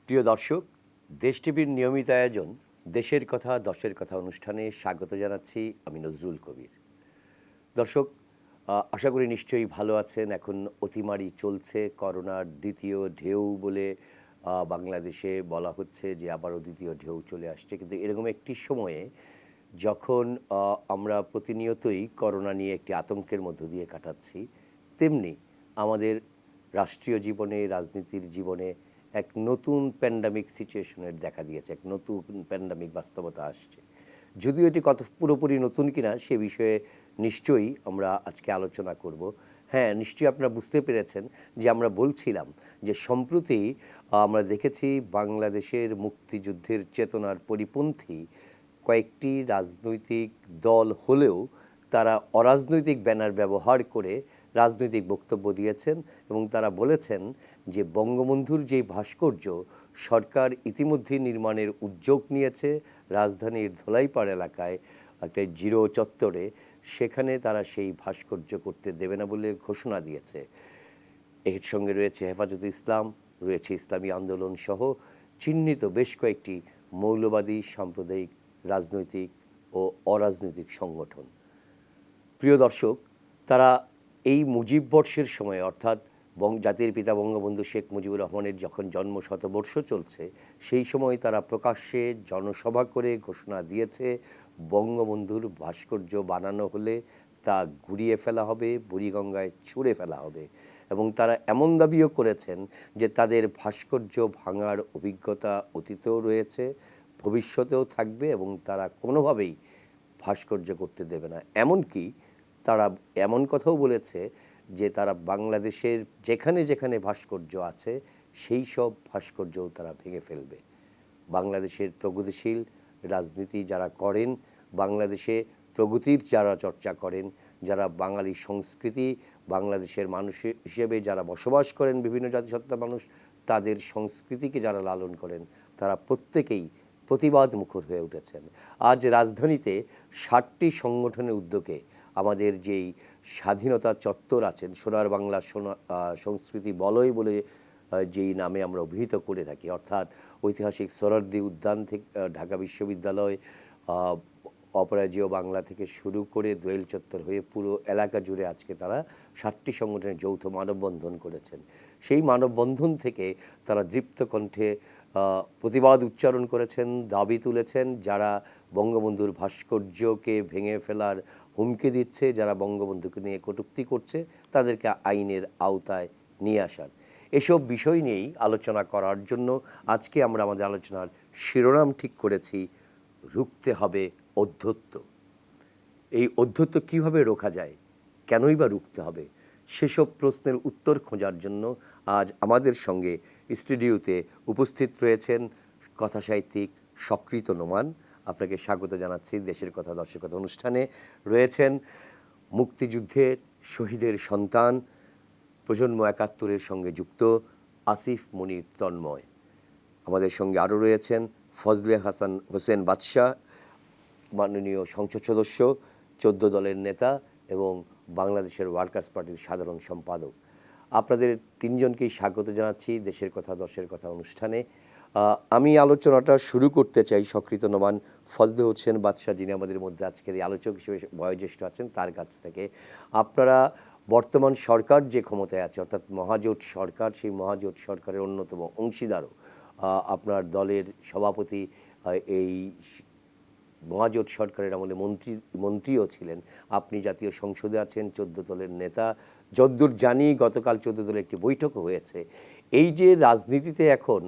প্রিয় দর্শক, দেশ টিভির নিয়মিত আয়োজন দেশের কথা দশের কথা অনুষ্ঠানে স্বাগত জানাচ্ছি আমি নজরুল কবির। দর্শক, আশা করি নিশ্চয়ই ভালো আছেন। এখন অতিমারি চলছে, করোনার দ্বিতীয় ঢেউ বলে বাংলাদেশে বলা হচ্ছে যে আবারও দ্বিতীয় ঢেউ চলে আসছে। কিন্তু এরকম একটি সময়ে যখন আমরা প্রতিনিয়তই করোনা নিয়ে একটি আতঙ্কের মধ্য দিয়ে কাটাচ্ছি, তেমনি আমাদের রাষ্ট্রীয় জীবনে, রাজনীতির জীবনে এক নতুন প্যান্ডামিক সিচুয়েশনের দেখা দিয়েছে, এক নতুন প্যান্ডামিক বাস্তবতা আসছে। যদিও এটি কত পুরোপুরি নতুন কিনা সে বিষয়ে নিশ্চয়ই আমরা আজকে আলোচনা করব। হ্যাঁ, নিশ্চয়ই আপনারা বুঝতে পেরেছেন যে আমরা বলছিলাম যে সম্প্রতি আমরা দেখেছি বাংলাদেশের মুক্তিযুদ্ধের চেতনার পরিপন্থী কয়েকটি রাজনৈতিক দল হলেও তারা অরাজনৈতিক ব্যানার ব্যবহার করে রাজনৈতিক বক্তব্য দিয়েছেন এবং তারা বলেছেন যে বঙ্গবন্ধুর যেই ভাস্কর্য সরকার ইতিমধ্যে নির্মাণের উদ্যোগ নিয়েছে রাজধানীর ধোলাইপাড় এলাকায় একটা জিরো চত্বরে, সেখানে তারা সেই ভাস্কর্য করতে দেবে না বলে ঘোষণা দিয়েছে। এর সঙ্গে রয়েছে হেফাজতে ইসলাম, রয়েছে ইসলামী আন্দোলন সহ চিহ্নিত বেশ কয়েকটি মৌলবাদী সাম্প্রদায়িক রাজনৈতিক ও অরাজনৈতিক সংগঠন। প্রিয় দর্শক, তারা এই মুজিববর্ষের সময় অর্থাৎ জাতির পিতা বঙ্গবন্ধু শেখ মুজিবুর রহমানের যখন জন্ম শতবর্ষ চলছে, সেই সময় তারা প্রকাশ্যে জনসভা করে ঘোষণা দিয়েছে বঙ্গবন্ধুর ভাস্কর্য বানানো হলে তা গুঁড়িয়ে ফেলা হবে, বুড়িগঙ্গায় ছুঁড়ে ফেলা হবে। এবং তারা এমন দাবিও করেছেন যে তাদের ভাস্কর্য ভাঙার অভিজ্ঞতা অতীতেও রয়েছে, ভবিষ্যতেও থাকবে এবং তারা কোনোভাবেই ভাস্কর্য করতে দেবে না। এমনকি তারা এমন কথাও বলেছে যে তারা বাংলাদেশের যেখানে যেখানে ভাস্কর্য আছে সেই সব ভাস্কর্যও তারা ভেঙে ফেলবে। বাংলাদেশের প্রগতিশীল রাজনীতি যারা করেন, বাংলাদেশে প্রগতির যারা চর্চা করেন, যারা বাঙালি সংস্কৃতি বাংলাদেশের মানুষ হিসেবে যারা বসবাস করেন, বিভিন্ন জাতিসত্তার মানুষ, তাদের সংস্কৃতিকে যারা লালন করেন, তারা প্রত্যেকেই প্রতিবাদ মুখর হয়ে উঠেছেন। আজ রাজধানীতে 60টি সংগঠনের উদ্যোগে আমাদের যেই স্বাধীনতা চত্বর আছেন, সোনার বাংলা সংস্কৃতি বলয় বলে যেই নামে আমরা অভিহিত করে থাকি, অর্থাৎ ঐতিহাসিক সোহরাওয়ার্দী উদ্যান থেকে ঢাকা বিশ্ববিদ্যালয়, অপরাজেয় বাংলা থেকে শুরু করে দোয়েল চত্বর হয়ে পুরো এলাকা জুড়ে আজকে তারা 60টি সংগঠনের যৌথ মানববন্ধন করেছেন। সেই মানববন্ধন থেকে তারা দৃপ্ত কণ্ঠে প্রতিবাদ উচ্চারণ করেছেন, দাবি তুলেছেন যারা বঙ্গবন্ধুর ভাস্কর্যকে ভেঙে ফেলার হুমকি দিচ্ছে, যারা বঙ্গবন্ধুকে নিয়ে কটূক্তি করছে, তাদেরকে আইনের আওতায় নিয়ে আসার। এসব বিষয় নিয়েই আলোচনা করার জন্য আজকে আমরা আমাদের আলোচনার শিরোনাম ঠিক করেছি, রুখতে হবে অধ্যত্ব। এই অধ্যত্ব কীভাবে রোখা যায়, কেনই বা রুখতে হবে, সেসব প্রশ্নের উত্তর খোঁজার জন্য আজ আমাদের সঙ্গে স্টুডিওতে উপস্থিত রয়েছেন কথাসাহিত্যিক সকৃত নোমান। আপনাকে স্বাগত জানাচ্ছি দেশের কথা দশের কথা অনুষ্ঠানে। রয়েছেন মুক্তিযুদ্ধের শহীদের সন্তান, প্রজন্ম ৭১-এর সঙ্গে যুক্ত আসিফ মনির তন্ময়। আমাদের সঙ্গে আরও রয়েছেন ফজলে হোসেন বাদশাহ, মাননীয় সংসদ সদস্য, 14 দলের নেতা এবং বাংলাদেশের ওয়ার্কার্স পার্টির সাধারণ সম্পাদক। আপনাদের তিনজনকেই স্বাগত জানাচ্ছি দেশের কথা দশের কথা অনুষ্ঠানে। আমি আলোচনাটা শুরু করতে চাই সকৃত নোমান ফজলে হোসেন বাদশাহ, যিনি আমাদের মধ্যে আজকের এই আলোচক হিসেবে বয়োজ্যেষ্ঠ আছেন, তার কাছ থেকে। আপনারা বর্তমান সরকার যে ক্ষমতায় আছে অর্থাৎ মহাজোট সরকার, সেই মহাজোট সরকারের অন্যতম অংশীদারও, আপনার দলের সভাপতি এই মহাজোট সরকারের আমলে মন্ত্রীও ছিলেন, আপনি জাতীয় সংসদে আছেন, 14 দলের নেতা। যদ্দূর জানি গতকাল 14 দলের একটি বৈঠকও হয়েছে। এই যে রাজনীতিতে এখন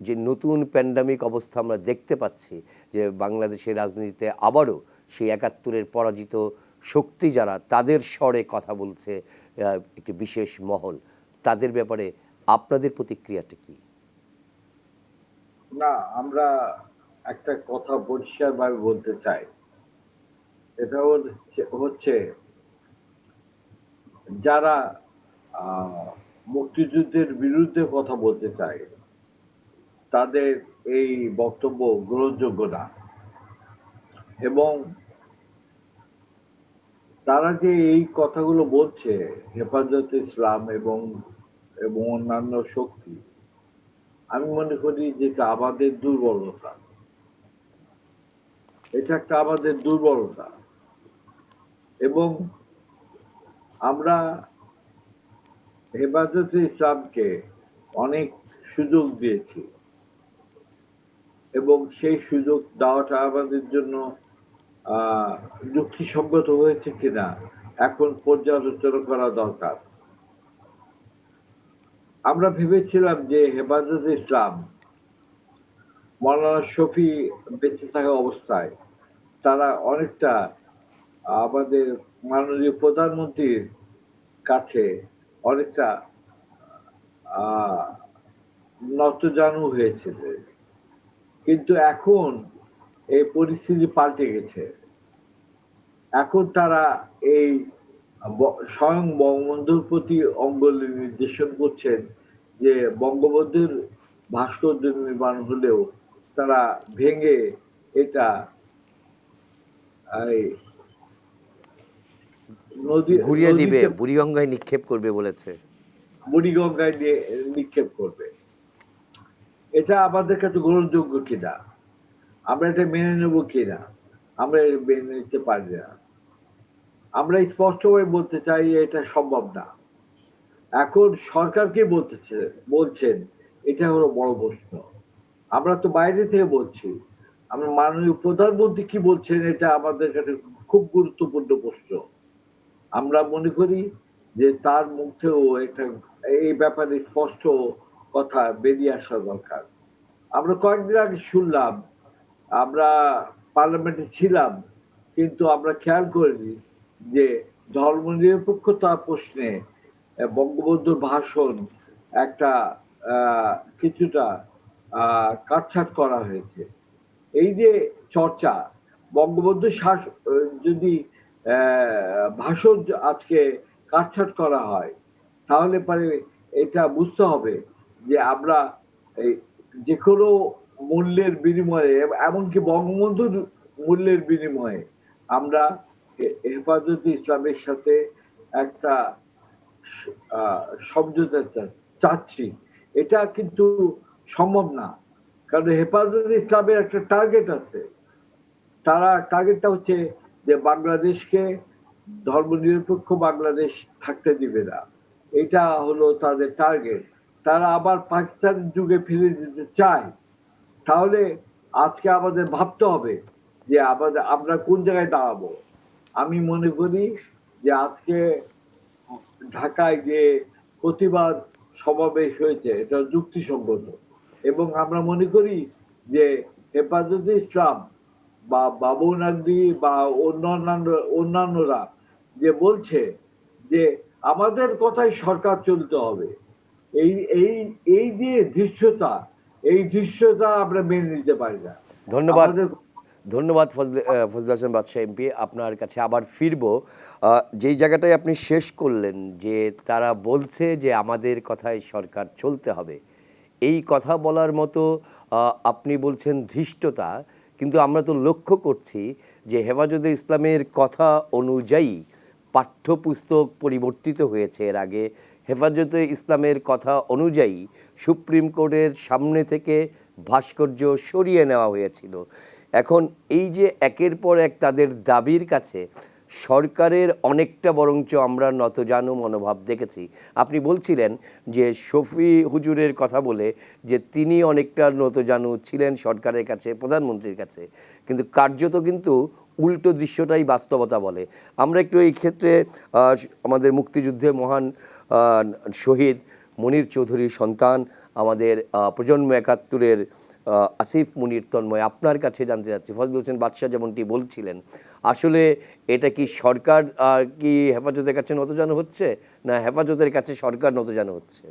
যে নতুন প্যান্ডামিক অবস্থা আমরা দেখতে পাচ্ছি, যে বাংলাদেশের রাজনীতিতে আবারও সেই ৭১-এর পরাজিত শক্তি যারা, তাদের স্বরে কথা বলছে একটি বিশেষ মহল, তাদের ব্যাপারে আপনাদের প্রতিক্রিয়াটা কি? না, আমরা একটা কথা পরিষ্কারভাবে বলতে চাই। এটা হচ্ছে যারা মুক্তিযুদ্ধের বিরুদ্ধে কথা বলতে চায় তাদের এই বক্তব্য গ্রহণযোগ্য না। এবং তারা যে এই কথাগুলো বলছে, হেফাজতে ইসলাম এবং এবং অন্যান্য শক্তি, আমি মনে করি যে এটা আমাদের দুর্বলতা। এটা একটা আমাদের দুর্বলতা এবং আমরা হেফাজতে ইসলামকে অনেক সুযোগ দিয়েছি এবং সেই সুযোগ দেওয়াটা আমাদের জন্য যুক্তিসঙ্গত হয়েছে কিনা এখন পর্যালোচনা করা দরকার। আমরা ভেবেছিলাম যে হেফাজতে ইসলাম মৌলানা শফি বেঁচে থাকা অবস্থায় তারা অনেকটা আমাদের মাননীয় প্রধানমন্ত্রীর কাছে অনেকটা নতজানু হয়েছিল, কিন্তু এখন এই পরিস্থিতি পাল্টে গেছে। এখন তারা এই স্বয়ং বঙ্গবন্ধুর প্রতি অঙ্গুলি নির্দেশন করছেন যে বঙ্গবন্ধুর ভাস্কর্য নির্মাণ হলেও তারা ভেঙে এটা এই ঘুরিয়ে দিবে, নদীতে বুড়িগঙ্গায় নিক্ষেপ করবে বলেছে। বুড়িগঙ্গায় নিক্ষেপ করবে। এটা আমাদের কাছে গ্রহণযোগ্য কিনা, আমরা এটা মেনে নেব কিনা, আমরা মেনে নিতে পারি না। আমরা স্পষ্টভাবে বলতে চাই এটা সম্ভব না। এখন সরকারকে বলছেন, এটা হলো বড় প্রশ্ন। আমরা তো বাইরে থেকে বলছি, আমরা মাননীয় প্রধানমন্ত্রী কি বলছেন এটা আমাদের কাছে খুব গুরুত্বপূর্ণ প্রশ্ন। আমরা মনে করি যে তার মুখেও একটা এই ব্যাপারে স্পষ্ট কথা বেরিয়ে আসা দরকার। আমরা কয়েকদিন আগে শুনলাম, আমরা পার্লামেন্টে ছিলাম, কিন্তু আমরা খেয়াল করিনি যে ধর্মনিরপেক্ষতা প্রশ্নে বঙ্গবন্ধুর ভাষণ একটা কিছুটা কাটছাট করা হয়েছে। এই যে চর্চা, বঙ্গবন্ধুর যদি ভাষণ আজকে কাটছাট করা হয়, তাহলে পরে এটা বুঝতে হবে যে আমরা এই যে কোনো মূল্যের বিনিময়ে, এমনকি বঙ্গবন্ধুর মূল্যের বিনিময়ে আমরা হেফাজতে ইসলামের সাথে একটা সমঝোতা চাচ্ছি। এটা কিন্তু সম্ভব না, কারণ হেফাজতে ইসলামের একটা টার্গেট আছে। তারা টার্গেটটা হচ্ছে যে বাংলাদেশকে ধর্মনিরপেক্ষ বাংলাদেশ থাকতে দিবে না, এটা হলো তাদের টার্গেট। তারা আবার পাকিস্তান যুগে ফিরে যেতে চায়। তাহলে আজকে আমাদের ভাবতে হবে যে আমরা কোন জায়গায় দাঁড়াবো। আমি মনে করি যে আজকে ঢাকায় যে প্রতিবাদ সমাবেশ হয়েছে এটা যুক্তিসঙ্গত এবং আমরা মনে করি যে হেফাজতে ইসলাম বা বাবু নাকবি বা অন্যান্যরা যে বলছে যে আমাদের কথাই সরকার চলতে হবে, এই এই এই যে দৃশ্যতা আমরা মেনে নিতে পারি না। ধন্যবাদ। আমাদের ধন্যবাদ ফজলে হাসান বাদশাহ এমপি, আপনার কাছে আবার ফিরব। যেই জায়গাটায় আপনি শেষ করলেন যে তারা বলছে যে আমাদের কথায় সরকার চলতে হবে, এই কথা বলার মতো আপনি বলছেন ধৃষ্টতা, কিন্তু আমরা তো লক্ষ্য করছি যে হেফাজতে ইসলামের কথা অনুযায়ী পাঠ্যপুস্তক পরিবর্তিত হয়েছে। এর আগে হেফাজতে ইসলামের কথা অনুযায়ী সুপ্রিম কোর্টের সামনে থেকে ভাস্কর্য সরিয়ে নেওয়া হয়েছিল। এখন এই যে একের পর এক তাদের দাবির কাছে সরকারের অনেকটা বরঞ্চ আমরা নতজানু মনোভাব দেখেছি। আপনি বলছিলেন যে শফি হুজুরের কথা বলে যে তিনি অনেকটা নতজানু ছিলেন সরকারের কাছে, প্রধানমন্ত্রীর কাছে, কিন্তু কার্যত কিন্তু উল্টো দৃশ্যটাই বাস্তবতা বলে। আমরা একটু এই ক্ষেত্রে আমাদের মুক্তিযুদ্ধে মহান শহীদ মনির চৌধুরীর সন্তান, আমাদের প্রজন্ম ৭১-এর আসিফ মুনির তন্ময়, আপনার কাছে জানতে চাচ্ছি, ফজল হোসেন বাদশাহ যেমনটি বলছিলেন, আসলে এটা কি সরকার কি হেফাজতের কাছে নতজানু হচ্ছে, না হেফাজতের কাছে সরকার নতজানু হচ্ছে?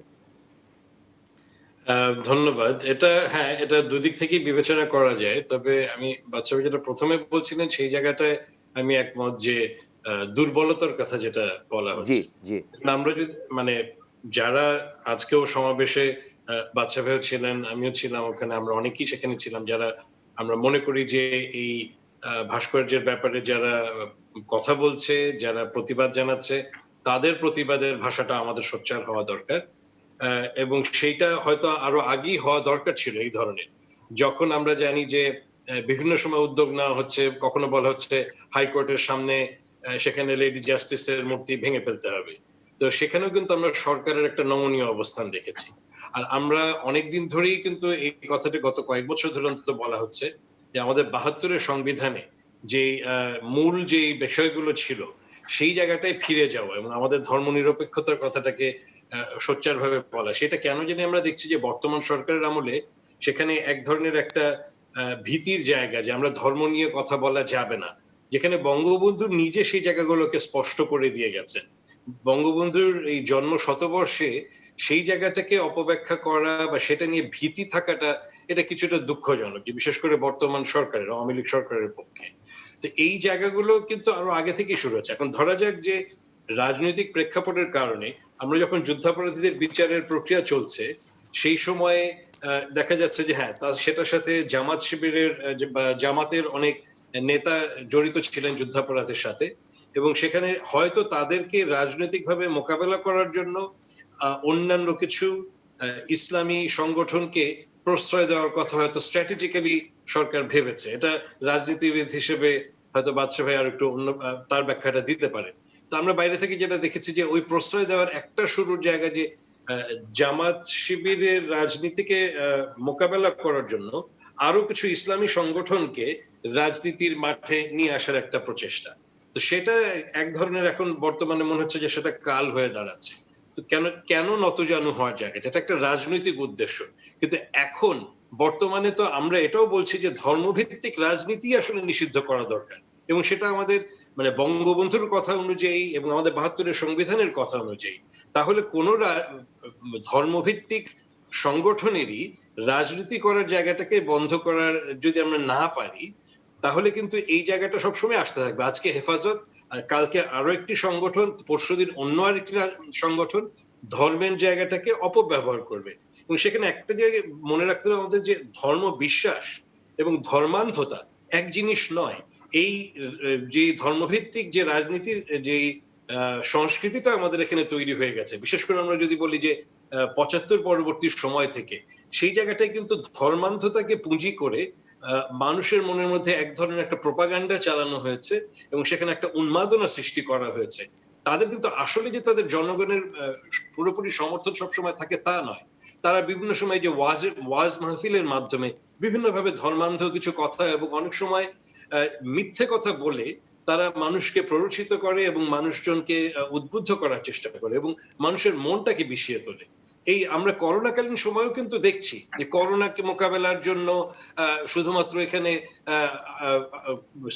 ধন্যবাদ। এটা হ্যাঁ, এটা দুদিক থেকেই বিবেচনা করা যায়। তবে আমি বাদশা ভাই যেটা প্রথমে বলছিলেন সেই জায়গাটায় আমি একমত যে দুর্বলতার কথা যেটা বলা জি হচ্ছে। জি। আমরা যদি মানে যারা আজকেও সমাবেশে বাদশা ভাইও ছিলেন, আমিও ছিলাম ওখানে, আমরা অনেকেই সেখানে ছিলাম যারা আমরা মনে করি যে এই ভাস্কর্যের ব্যাপারে যারা কথা বলছে, যারা প্রতিবাদ জানাচ্ছে, তাদের প্রতিবাদের ভাষাটা আমাদের সোচ্চার হওয়া দরকার। এবং সেইটা হয়তো আরো আগেই হওয়া দরকার ছিল এই ধরনের। যখন আমরা জানি যে বিভিন্ন সময় উদ্যোগ নেওয়া হচ্ছে, কখনো বলা হচ্ছে হাইকোর্টের সামনে সেখানে লেডি জাস্টিসের মূর্তি ভেঙে ফেলতে হবে। তো সেখানেও কিন্তু আমরা সরকারের একটা নমনীয় অবস্থান দেখেছি। আর আমরা অনেকদিন ধরেই কিন্তু এই কথাটি গত কয়েক বছর ধরে অন্তত বলা হচ্ছে যে আমাদের ৭২-এর সংবিধানে যে মূল যে বিষয়গুলো ছিল সেই জায়গাটায় ফিরে যাওয়া এবং আমাদের ধর্মনিরপেক্ষতার কথাটাকে সোচ্চারভাবে বলা। সেটা কেন জানি আমরা দেখছি যে বর্তমান সরকারের আমলে সেখানে এক ধরনের একটা ভীতির জায়গা যে আমরা ধর্ম নিয়ে কথা বলা যাবে না, যেখানে বঙ্গবন্ধু নিজে সেই জায়গাগুলোকে স্পষ্ট করে দিয়ে গেছেন। বঙ্গবন্ধুর এই জন্ম শতবর্ষে সেই জায়গাটাকে অপব্যাখ্যা করা বা সেটা নিয়ে ভীতি থাকাটা এটা কিছুটা দুঃখজনক, বিশেষ করে বর্তমান সরকারের, আওয়ামী লীগ সরকারের পক্ষে। তো এই জায়গাগুলো কিন্তু আরো আগে থেকেই শুরু হচ্ছে। এখন ধরা যাক যে রাজনৈতিক প্রেক্ষাপটের কারণে আমরা যখন যুদ্ধাপরাধীদের বিচারের প্রক্রিয়া চলছে সেই সময়ে দেখা যাচ্ছে যে হ্যাঁ সেটার সাথে জামাত শিবিরের বা জামাতের অনেক নেতা জড়িত ছিলেন যুদ্ধাপরাধের সাথে, এবং সেখানে হয়তো তাদেরকে রাজনৈতিকভাবে মোকাবেলা করার জন্য অন্যান্য কিছু ইসলামী সংগঠনকে প্রশ্রয় দেওয়ার কথা হয়তো স্ট্র্যাটেজিক্যালি সরকার ভেবেছে। এটা রাজনীতিবিদ হিসেবে হয়তো বাদশা ভাই আর একটু অন্য তার ব্যাখ্যাটা দিতে পারে। তো আমরা বাইরে থেকে যেটা দেখেছি যে ওই প্রশ্রয় দেওয়ার একটা শুরুর জায়গা যে জামাত শিবিরের রাজনীতিকে মোকাবেলা করার জন্য আরো কিছু ইসলামী সংগঠনকে রাজনীতির মাঠে নিয়ে আসার একটা প্রচেষ্টা। তো সেটা এক ধরনের এখন বর্তমানে মনে হচ্ছে যে সেটা কাল হয়ে দাঁড়াচ্ছে। তো কেন নতজানু হওয়ার জায়গাটা, এটা একটা রাজনৈতিক উদ্দেশ্য। কিন্তু এখন বর্তমানে তো আমরা এটাও বলছি যে ধর্মভিত্তিক রাজনীতি আসলে নিষিদ্ধ করা দরকার, এবং সেটা আমাদের মানে বঙ্গবন্ধুর কথা অনুযায়ী এবং আমাদের ৭২-এর সংবিধানের কথা অনুযায়ী। তাহলে কোন ধর্মভিত্তিক সংগঠনেরই রাজনীতি করার জায়গাটাকে বন্ধ করার যদি আমরা না পারি, তাহলে কিন্তু এই জায়গাটা সবসময় আসতে থাকবে। আজকে হেফাজত, কালকে আরো একটি সংগঠন, পরশুদিন অন্য আরেকটি সংগঠন ধর্মের জায়গাটাকে অপব্যবহার করবে। এবং সেখানে একটা জায়গায় মনে রাখতে হবে আমাদের যে ধর্ম বিশ্বাস এবং ধর্মান্ধতা এক জিনিস নয়। এই যে ধর্মভিত্তিক যে রাজনীতির যে সংস্কৃতিটা আমাদের এখানে তৈরি হয়ে গেছে, বিশেষ করে আমরা যদি বলি যে ৭৫ পরবর্তী সময় থেকে, সেই জায়গাটায় কিন্তু ধর্মান্ধতাকে পুঁজি করে মানুষের মনের মধ্যে এক ধরনের একটা প্রোপাগান্ডা চালানো হয়েছে এবং সেখানে একটা উন্মাদনা সৃষ্টি করা হয়েছে। তাদের কিন্তু আসলে যে তাদের জনগণের পুরোপুরি সমর্থন সবসময় থাকে তা নয়। তারা বিভিন্ন সময় যে ওয়াজ মাহফিলের মাধ্যমে বিভিন্নভাবে ধর্মান্ধ কিছু কথা এবং অনেক সময় মিথ্যে কথা বলে তারা মানুষকে প্ররোচিত করে এবং মানুষজনকে উদ্বুদ্ধ করার চেষ্টা করে এবং মানুষের মনটাকে বিষিয়ে তোলে। এই আমরা করোনাকালীন সময়েও কিন্তু দেখছি যে করোনাকে মোকাবেলার জন্য শুধুমাত্র এখানে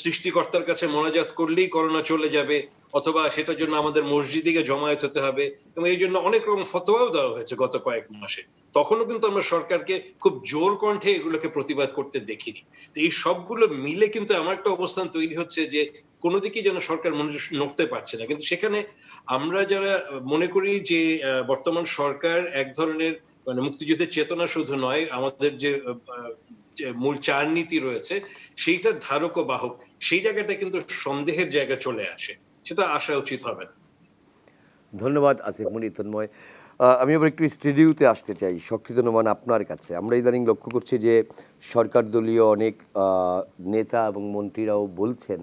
সৃষ্টিকর্তার কাছে মোনাজাত করলেই করোনা চলে যাবে, অথবা সেটার জন্য আমাদের মসজিদে গিয়ে জমায়েত হতে হবে, এবং এই জন্য অনেক রকম ফতোয়াও দেওয়া হয়েছে গত কয়েক মাসে। তখনও কিন্তু আমরা সরকারকে খুব জোর কণ্ঠে এগুলোকে প্রতিবাদ করতে দেখিনি। তো এই সবগুলো মিলে কিন্তু আমার একটা অবস্থান তৈরি হচ্ছে যে কোনো দিকে যেন সরকার নড়তে পারছে না। কিন্তু সেখানে আমরা যারা মনে করি যে বর্তমান সরকার এক ধরনের মানে মুক্তিযুদ্ধের চেতনা শুধু নয়, আমাদের যে মূল চার নীতি রয়েছে সেইটার ধারক ও বাহক, সেই জায়গাটা কিন্তু সন্দেহের জায়গা চলে আসে, সেটা আসা উচিত হবে না। ধন্যবাদ আসিফ মুনির তন্ময়। আমি আবার একটু স্টুডিওতে আসতে চাই, শক্তিত নোমান আপনার কাছে। আমরা ইদানিং লক্ষ্য করছি যে সরকার দলীয় অনেক নেতা এবং মন্ত্রীরাও বলছেন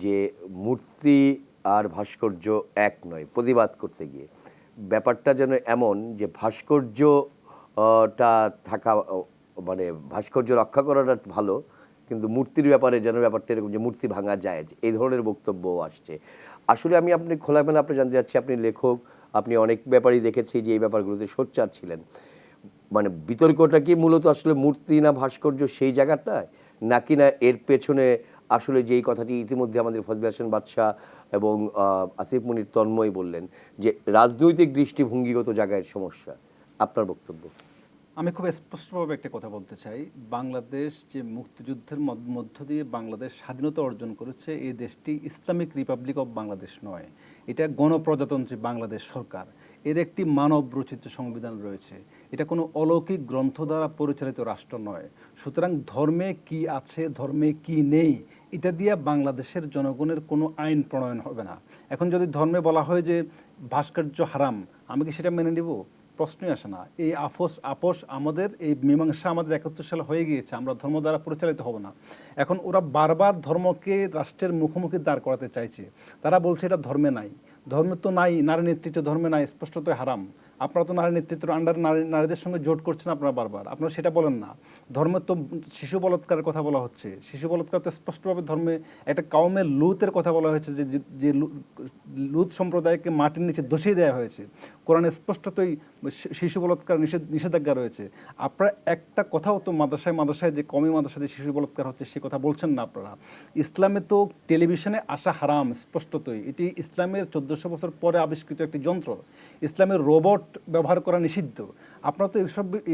যে মূর্তি আর ভাস্কর্য এক নয়, প্রতিবাদ করতে গিয়ে ব্যাপারটা যেন এমন যে ভাস্কর্যটা থাকা মানে ভাস্কর্য রক্ষা করাটা ভালো, কিন্তু মূর্তির ব্যাপারে যেন ব্যাপারটা এরকম যে মূর্তি ভাঙা যায়, এই ধরনের বক্তব্য আসছে। আসলে আমি আপনি খোলামেলা আপনি জানতে চাচ্ছি, আপনি লেখক, আপনি অনেক ব্যাপারই দেখেছি যে এই ব্যাপারগুলোতে সোচ্চার ছিলেন। মানে বিতর্কটা কি মূলত আসলে মূর্তি না ভাস্কর্য সেই জায়গাটায়, নাকি না এর পেছনে আসলে যেই কথাটি ইতিমধ্যে আমাদের ফজলে হাসান বাদশা এবং আসিফ মুনির তন্ময় বললেন যে রাজনৈতিক দৃষ্টিভঙ্গিগত জায়গায় সমস্যা? আপনার বক্তব্য। আমি খুব স্পষ্টভাবে একটা কথা বলতে চাই, বাংলাদেশ যে মুক্তিযুদ্ধের মধ্য দিয়ে বাংলাদেশ স্বাধীনতা অর্জন করেছে, এই দেশটি ইসলামিক রিপাবলিক অফ বাংলাদেশ নয়, এটা গণপ্রজাতন্ত্রী বাংলাদেশ সরকার। এর একটি মানব রচিত সংবিধান রয়েছে, এটা কোনো অলৌকিক গ্রন্থ দ্বারা পরিচালিত রাষ্ট্র নয়। সুতরাং ধর্মে কি আছে, ধর্মে কি নেই, এটা দিয়ে বাংলাদেশের জনগণের কোনো আইন প্রণয়ন হবে না। এখন যদি ধর্মে বলা হয় যে ভাস্কর্য হারাম, আমি কি সেটা মেনে নিব? প্রশ্নই আসে না। এই আপোষ আমাদের, এই মীমাংসা আমাদের 71 সালে হয়ে গিয়েছে, আমরা ধর্ম দ্বারা পরিচালিত হব না। এখন ওরা বারবার ধর্মকে রাষ্ট্রের মুখোমুখি দাঁড় করাতে চাইছে। তারা বলছে এটা ধর্মে নাই, ধর্মে তো নাই, নারী নেতৃত্ব ধর্মে নাই, স্পষ্টতই হারাম। আপনারা তো নারী নেতৃত্বের আন্ডারে নারীদের সঙ্গে জোট করছেন আপনারা বারবার, আপনারা সেটা বলেন না। ধর্মে তো শিশু বলাৎকারের কথা বলা হচ্ছে, শিশু বলাৎকার তো স্পষ্টভাবে ধর্মে একটা কওমে লুতের কথা বলা হয়েছে, যে লুত সম্প্রদায়কে মাটির নিচে দোষিয়ে দেওয়া হয়েছে। কোরআনে স্পষ্টতই শিশু বলাৎকার নিষেধাজ্ঞা রয়েছে। আপনারা একটা কথাও তো মাদ্রাসায় যে কওমি মাদ্রাসায় যে শিশু বলাৎকার হচ্ছে সে কথা বলছেন না আপনারা। ইসলামে তো টেলিভিশনে আসা হারাম স্পষ্টতই, এটি ইসলামের 1400 বছর পরে আবিষ্কৃত একটি যন্ত্র। ইসলামের রোবট ব্যবহার করা নিষিদ্ধ। আপনারা তো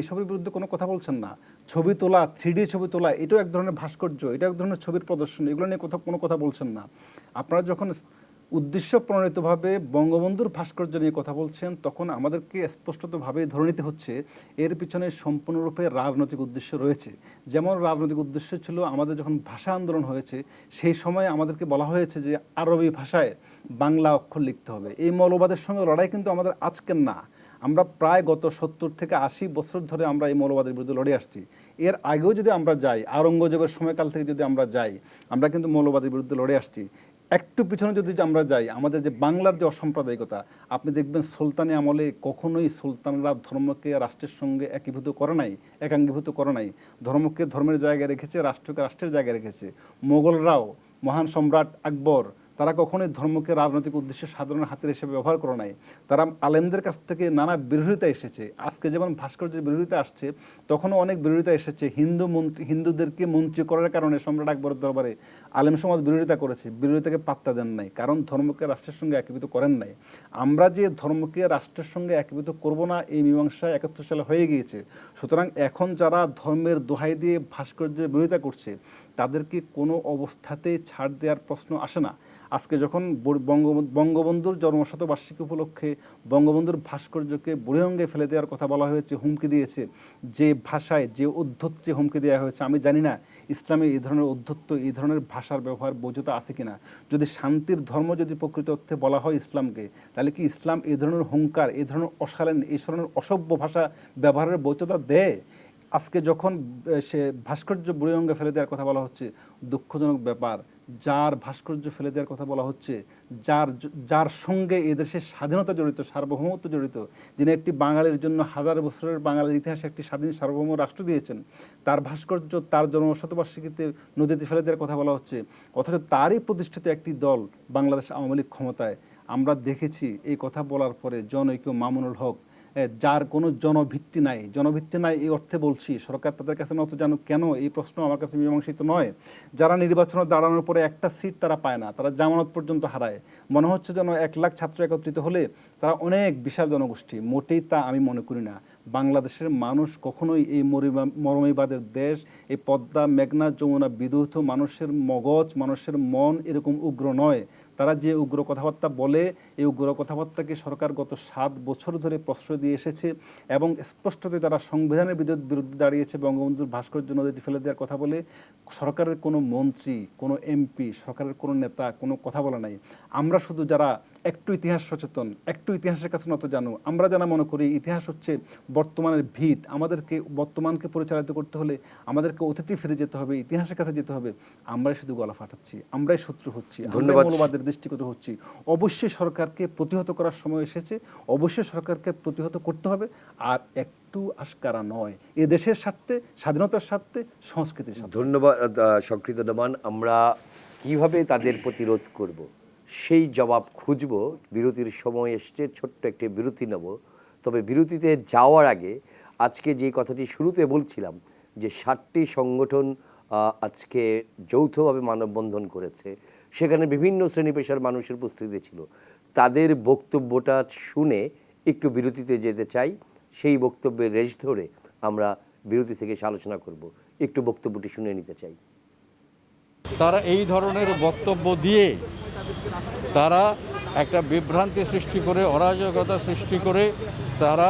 এসবের বিরুদ্ধে কোনো কথা বলছেন না। ছবি তোলা, 3D ছবি তোলা, এটাও এক ধরনের ভাস্কর্য, এটা এক ধরনের ছবির প্রদর্শন, এগুলো নিয়ে কোনো কথা বলছেন না। আপনারা যখন উদ্দেশ্য প্রণোদিতভাবে বঙ্গবন্ধুর ভাস্কর্য নিয়ে কথা বলছেন, তখন আমাদেরকে স্পষ্টতভাবে ধরে নিতে হচ্ছে এর পিছনে সম্পূর্ণরূপে রাজনৈতিক উদ্দেশ্য রয়েছে। যেমন রাজনৈতিক উদ্দেশ্য ছিল, আমাদের যখন ভাষা আন্দোলন হয়েছে সেই সময় আমাদেরকে বলা হয়েছে যে আরবি ভাষায় বাংলা অক্ষর লিখতে হবে। এই মৌলবাদের সঙ্গে লড়াই কিন্তু আমাদের আজকের না, আমরা প্রায় গত 70 থেকে 80 বছর ধরে আমরা এই মৌলবাদের বিরুদ্ধে লড়ে আসছি। এর আগেও যদি আমরা যাই, আওরঙ্গজেবের সময়কাল থেকে যদি আমরা যাই, আমরা কিন্তু মৌলবাদের বিরুদ্ধে লড়ে আসছি। একটু পিছনে যদি আমরা যাই, আমাদের যে বাংলার যে অসাম্প্রদায়িকতা, আপনি দেখবেন সুলতানি আমলে কখনোই সুলতানরা ধর্মকে রাষ্ট্রের সঙ্গে একাঙ্গীভূত করে নাই। ধর্মকে ধর্মের জায়গায় রেখেছে, রাষ্ট্রকে রাষ্ট্রের জায়গায় রেখেছে। মোগলরাও, মহান সম্রাট আকবর, তারা কখনোই ধর্মকে রাজনৈতিক উদ্দেশ্যে সাধারণ হাতের হিসেবে ব্যবহার করে নাই। তারা আলেমদের কাছ থেকে নানা বিরোধিতা এসেছে। আজকে যেমন ভাস্কর্যের বিরোধিতা আসছে, তখনও অনেক বিরোধিতা এসেছে। হিন্দুদেরকে মন্ত্রী করার কারণে সম্রাট আকবরের দরবারে আলেম সমাজ বিরোধিতা করেছে, বিরোধিতাকে পাত্তা দেন নাই, কারণ ধর্মকে রাষ্ট্রের সঙ্গে একীভূত করেন নাই। আমরা যে ধর্মকে রাষ্ট্রের সঙ্গে একীভূত করব না, এই মীমাংসা 71 সালে হয়ে গিয়েছে। সুতরাং এখন যারা ধর্মের দোহাই দিয়ে ভাস্কর্যের বিরোধিতা করছে, তাদেরকে কোনো অবস্থাতেই ছাড় দেওয়ার প্রশ্ন আসে না। আজকে যখন বঙ্গবন্ধুর জন্মশতবার্ষিকী উপলক্ষে বঙ্গবন্ধুর ভাস্কর্যকে বুড়িঅঙ্গে ফেলে দেওয়ার কথা বলা হয়েছে, হুমকি দিয়েছে, যে ভাষায় যে উদ্ধত্তে হুমকি দেওয়া হয়েছে, আমি জানি না ইসলামে এই ধরনের উদ্ধত্ত, এই ধরনের ভাষার ব্যবহার বৈধতা আছে কিনা। যদি শান্তির ধর্ম যদি প্রকৃত অর্থে বলা হয় ইসলামকে, তাহলে কি ইসলাম এই ধরনের হুঙ্কার, এই ধরনের অশালীন, এই ধরনের অসভ্য ভাষা ব্যবহারের বৈধতা দেয়? আজকে যখন সে ভাস্কর্য বুড়িঅঙ্গে ফেলে দেওয়ার কথা বলা হচ্ছে, দুঃখজনক ব্যাপার, যার ভাস্কর্য ফেলে দেওয়ার কথা বলা হচ্ছে, যার সঙ্গে এদেশের স্বাধীনতা জড়িত, সার্বভৌমত্ব জড়িত, যিনি একটি বাঙালির জন্য হাজার বছরের বাঙালির ইতিহাসে একটি স্বাধীন সার্বভৌম রাষ্ট্র দিয়েছেন, তার ভাস্কর্য তার জন্মশতবার্ষিকীতে নদীতে ফেলে দেওয়ার কথা বলা হচ্ছে। অথচ তারই প্রতিষ্ঠিত একটি দল বাংলাদেশ আওয়ামী লীগ ক্ষমতায়। আমরা দেখেছি এই কথা বলার পরে জনৈক মামুনুল হক, যার কোনো জনভিত্তি নাই, এই অর্থে বলছি সরকার তাদের কাছে নত জানুক কেন, এই প্রশ্ন আমার কাছে মীমাংসিত নয়। যারা নির্বাচনে দাঁড়ানোর পরে একটা সিট তারা পায় না, তারা জামানত পর্যন্ত হারায়। মনে হচ্ছে যেন 1 লাখ ছাত্র একত্রিত হলে তারা অনেক বিশাল জনগোষ্ঠী, মোটেই তা আমি মনে করি না। বাংলাদেশের মানুষ কখনোই এই মরমীবাদের দেশ, এই পদ্মা মেঘনা যমুনা বিধৌত মানুষের মগজ, মানুষের মন এরকম উগ্র নয়। তারা যে উগ্র কথাবার্তা বলে, এই উগ্র কথাবার্তাকে সরকার গত 7 বছর ধরে প্রশ্রয় দিয়ে এসেছে এবং স্পষ্টতই তারা সংবিধানের বিরুদ্ধে দাঁড়িয়েছে। বঙ্গবন্ধুর ভাস্কর্য নদীতে ফেলে দেওয়ার কথা বলে সরকারের কোনো মন্ত্রী, কোনো এমপি, সরকারের কোনো নেতা কোনো কথা বলে নাই। আমরা শুধু যারা একটু ইতিহাস সচেতন, একটু ইতিহাসের কাছে নত জানো, আমরা যারা মনে করি ইতিহাস হচ্ছে বর্তমানের ভিত, আমাদেরকে বর্তমানকে পরিচালিত করতে হলে আমাদেরকে অতীতে ফিরে যেতে হবে, ইতিহাসের কাছে যেতে হবে, আমরাই শুধু গলা ফাটাচ্ছি, আমরাই শত্রু হচ্ছি, আমরাই মৌলবাদের দৃষ্টিগত হচ্ছি। অবশ্যই সরকারকে প্রতিহত করার সময় এসেছে, অবশ্যই সরকারকে প্রতিহত করতে হবে, আর একটু আশকারা নয়, এ দেশের স্বার্থে, স্বাধীনতার স্বার্থে, সংস্কৃতির স্বার্থে। ধন্যবাদ সংকৃত দমান। আমরা কিভাবে তাদের প্রতিরোধ করব সেই জবাব খুঁজব। বিরতির সময় এসছে, ছোট্ট একটি বিরতি নেব। তবে বিরতিতে যাওয়ার আগে আজকে যে কথাটি শুরুতে বলছিলাম, যে 7টি সংগঠন আজকে যৌথভাবে মানববন্ধন করেছে, সেখানে বিভিন্ন শ্রেণী পেশার মানুষের উপস্থিতি ছিল। তাদের বক্তব্যটা শুনে একটু বিরতিতে যেতে চাই। সেই বক্তব্যের রেশ ধরে আমরা বিরতি থেকে আলোচনা করব। একটু বক্তব্যটি শুনে নিতে চাই। তারা এই ধরনের বক্তব্য দিয়ে তারা একটা বিভ্রান্তি সৃষ্টি করে, অরাজকতা সৃষ্টি করে তারা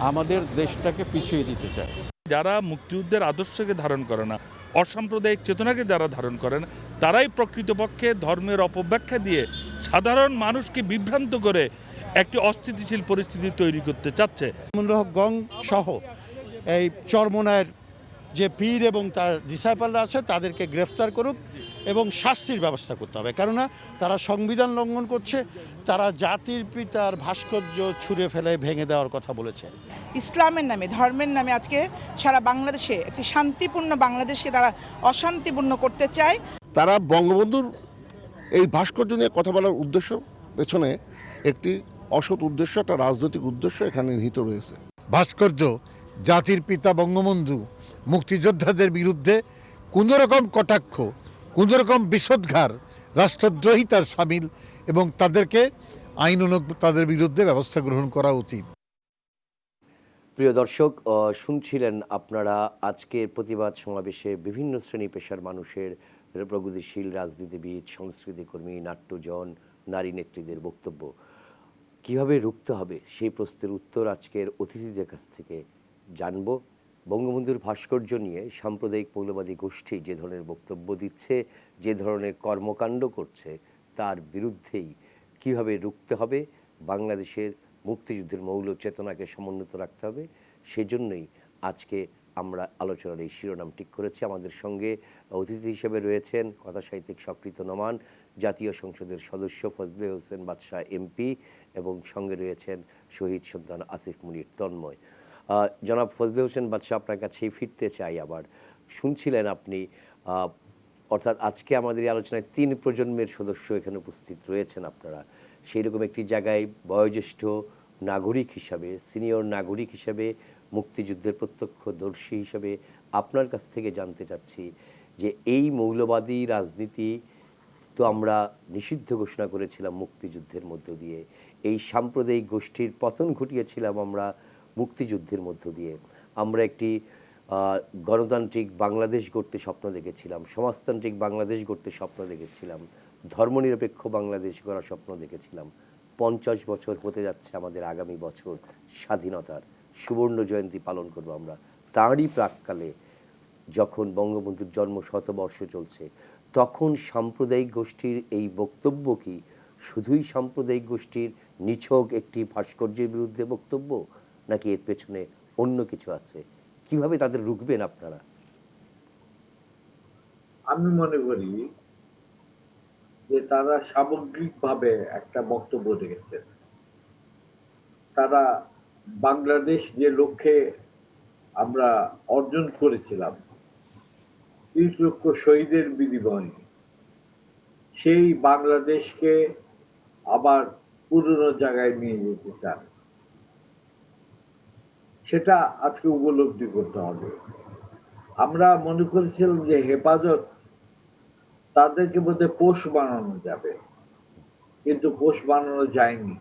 আমাদের দেশটাকে পিছিয়ে দিতে চায়। যারা মুক্তিযুদ্ধের আদর্শকে ধারণ করে না, অসাম্প্রদায়িক চেতনাকে যারা ধারণ করে না, তারাই প্রকৃতপক্ষে ধর্মের অপব্যাখ্যা দিয়ে সাধারণ মানুষকে বিভ্রান্ত করে একটি অস্থিতিশীল পরিস্থিতি তৈরি করতে চাচ্ছে। গং সহ এই চরমোনায়ের যে পীর এবং তার ডিসাইপলরা আছে তাদেরকে গ্রেফতার করুক এবং শাস্তির ব্যবস্থা করতে হবে, কেননা তারা সংবিধান লঙ্ঘন করছে, তারা জাতির পিতার ভাস্কর্য ছুঁড়ে ফেলে ভেঙে দেওয়ার কথা বলেছে। ইসলামের নামে, ধর্মের নামে আজকে সারা বাংলাদেশে একটি শান্তিপূর্ণ বাংলাদেশকে তারা অশান্তিপূর্ণ করতে চায়। তারা বঙ্গবন্ধুর এই ভাস্কর্য নিয়ে কথা বলার উদ্দেশ্য পেছনে একটি অসৎ উদ্দেশ্য, একটা রাজনৈতিক উদ্দেশ্য এখানে নিহিত রয়েছে। ভাস্কর্য জাতির পিতা বঙ্গবন্ধু মুক্তিযোদ্ধাদের বিরুদ্ধে কোনো রকম কটাক্ষ, কোনো রকম বিষোদ্গার, রাষ্ট্রদ্রোহিতার সামিল এবং তাদেরকে আইনানুগ তাদের বিরুদ্ধে ব্যবস্থা গ্রহণ করা উচিত। প্রিয় দর্শক, শুনছিলেন আপনারা আজকের প্রতিবাদ সমাবেশে বিভিন্ন শ্রেণী পেশার মানুষের, প্রগতিশীল রাজনীতিবিদ, সংস্কৃতিকর্মী, নাট্যজন, নারী নেত্রীদের বক্তব্য। কিভাবে রুখতে হবে সেই প্রশ্নের উত্তর আজকের অতিথিদের কাছ থেকে জানব। বঙ্গবন্ধুর ভাস্কর্য নিয়ে সাম্প্রদায়িক মৌলবাদী গোষ্ঠী যে ধরনের বক্তব্য দিচ্ছে, যে ধরনের কর্মকাণ্ড করছে, তার বিরুদ্ধেই কিভাবে রুখতে হবে, বাংলাদেশের মুক্তিযুদ্ধের মৌল চেতনাকে সমুন্নত রাখতে হবে, সেজন্যই আজকে আমরা আলোচনার এই শিরোনাম ঠিক করেছি। আমাদের সঙ্গে অতিথি হিসেবে রয়েছেন কথাসাহিত্যিক সক্রিত নোমান, জাতীয় সংসদের সদস্য ফজলে হোসেন বাদশাহ এমপি, এবং সঙ্গে রয়েছেন শহীদ সন্তান আসিফ মুনির তন্ময়। জনাব ফজলে হোসেন বাদশাহ, আপনার কাছেই ফিরতে চাই। আবার শুনছিলেন আপনি, অর্থাৎ আজকে আমাদের এই আলোচনায় 3 প্রজন্মের সদস্য এখানে উপস্থিত রয়েছেন আপনারা। সেই রকম একটি জায়গায় বয়োজ্যেষ্ঠ নাগরিক হিসাবে, সিনিয়র নাগরিক হিসাবে, মুক্তিযুদ্ধের প্রত্যক্ষদর্শী হিসাবে আপনার কাছ থেকে জানতে চাচ্ছি যে এই মৌলবাদী রাজনীতি তো আমরা নিষিদ্ধ ঘোষণা করেছিলাম মুক্তিযুদ্ধের মধ্য দিয়ে, এই সাম্প্রদায়িক গোষ্ঠীর পতন ঘটিয়েছিলাম আমরা মুক্তিযুদ্ধের মধ্য দিয়ে, আমরা একটি গণতান্ত্রিক বাংলাদেশ গড়তে স্বপ্ন দেখেছিলাম, সমাজতান্ত্রিক বাংলাদেশ গড়তে স্বপ্ন দেখেছিলাম, ধর্মনিরপেক্ষ বাংলাদেশ গড়ার স্বপ্ন দেখেছিলাম। 50 বছর হতে যাচ্ছে আমাদের আগামী বছর, স্বাধীনতার সুবর্ণ জয়ন্তী পালন করব আমরা। তাঁরই প্রাককালে যখন বঙ্গবন্ধুর জন্ম শতবর্ষ চলছে, তখন সাম্প্রদায়িক গোষ্ঠীর এই বক্তব্য কি শুধুই সাম্প্রদায়িক গোষ্ঠীর নিছক একটি ভাস্কর্যের বিরুদ্ধে বক্তব্য, নাকি এর পেছনে অন্য কিছু আছে? কিভাবে তাদের রুখবেন আপনারা? আমি মনে করি যে তারা সামগ্রিকভাবে একটা বক্তব্য রেখেছেন। তারা বাংলাদেশ যে লক্ষ্যে আমরা অর্জন করেছিলাম, 30 লক্ষ শহীদের বিনিময়ে, সেই বাংলাদেশকে আবার পুরনো জায়গায় নিয়ে যেতে চান। সেটা আজকে উপলব্ধি করতে হবে। আমরা মনে করেছিলাম যে হেফাজত তাদেরকে বোধ হয় পোষ বানানো যাবে, কিন্তু পোষ বানানো যায়নি।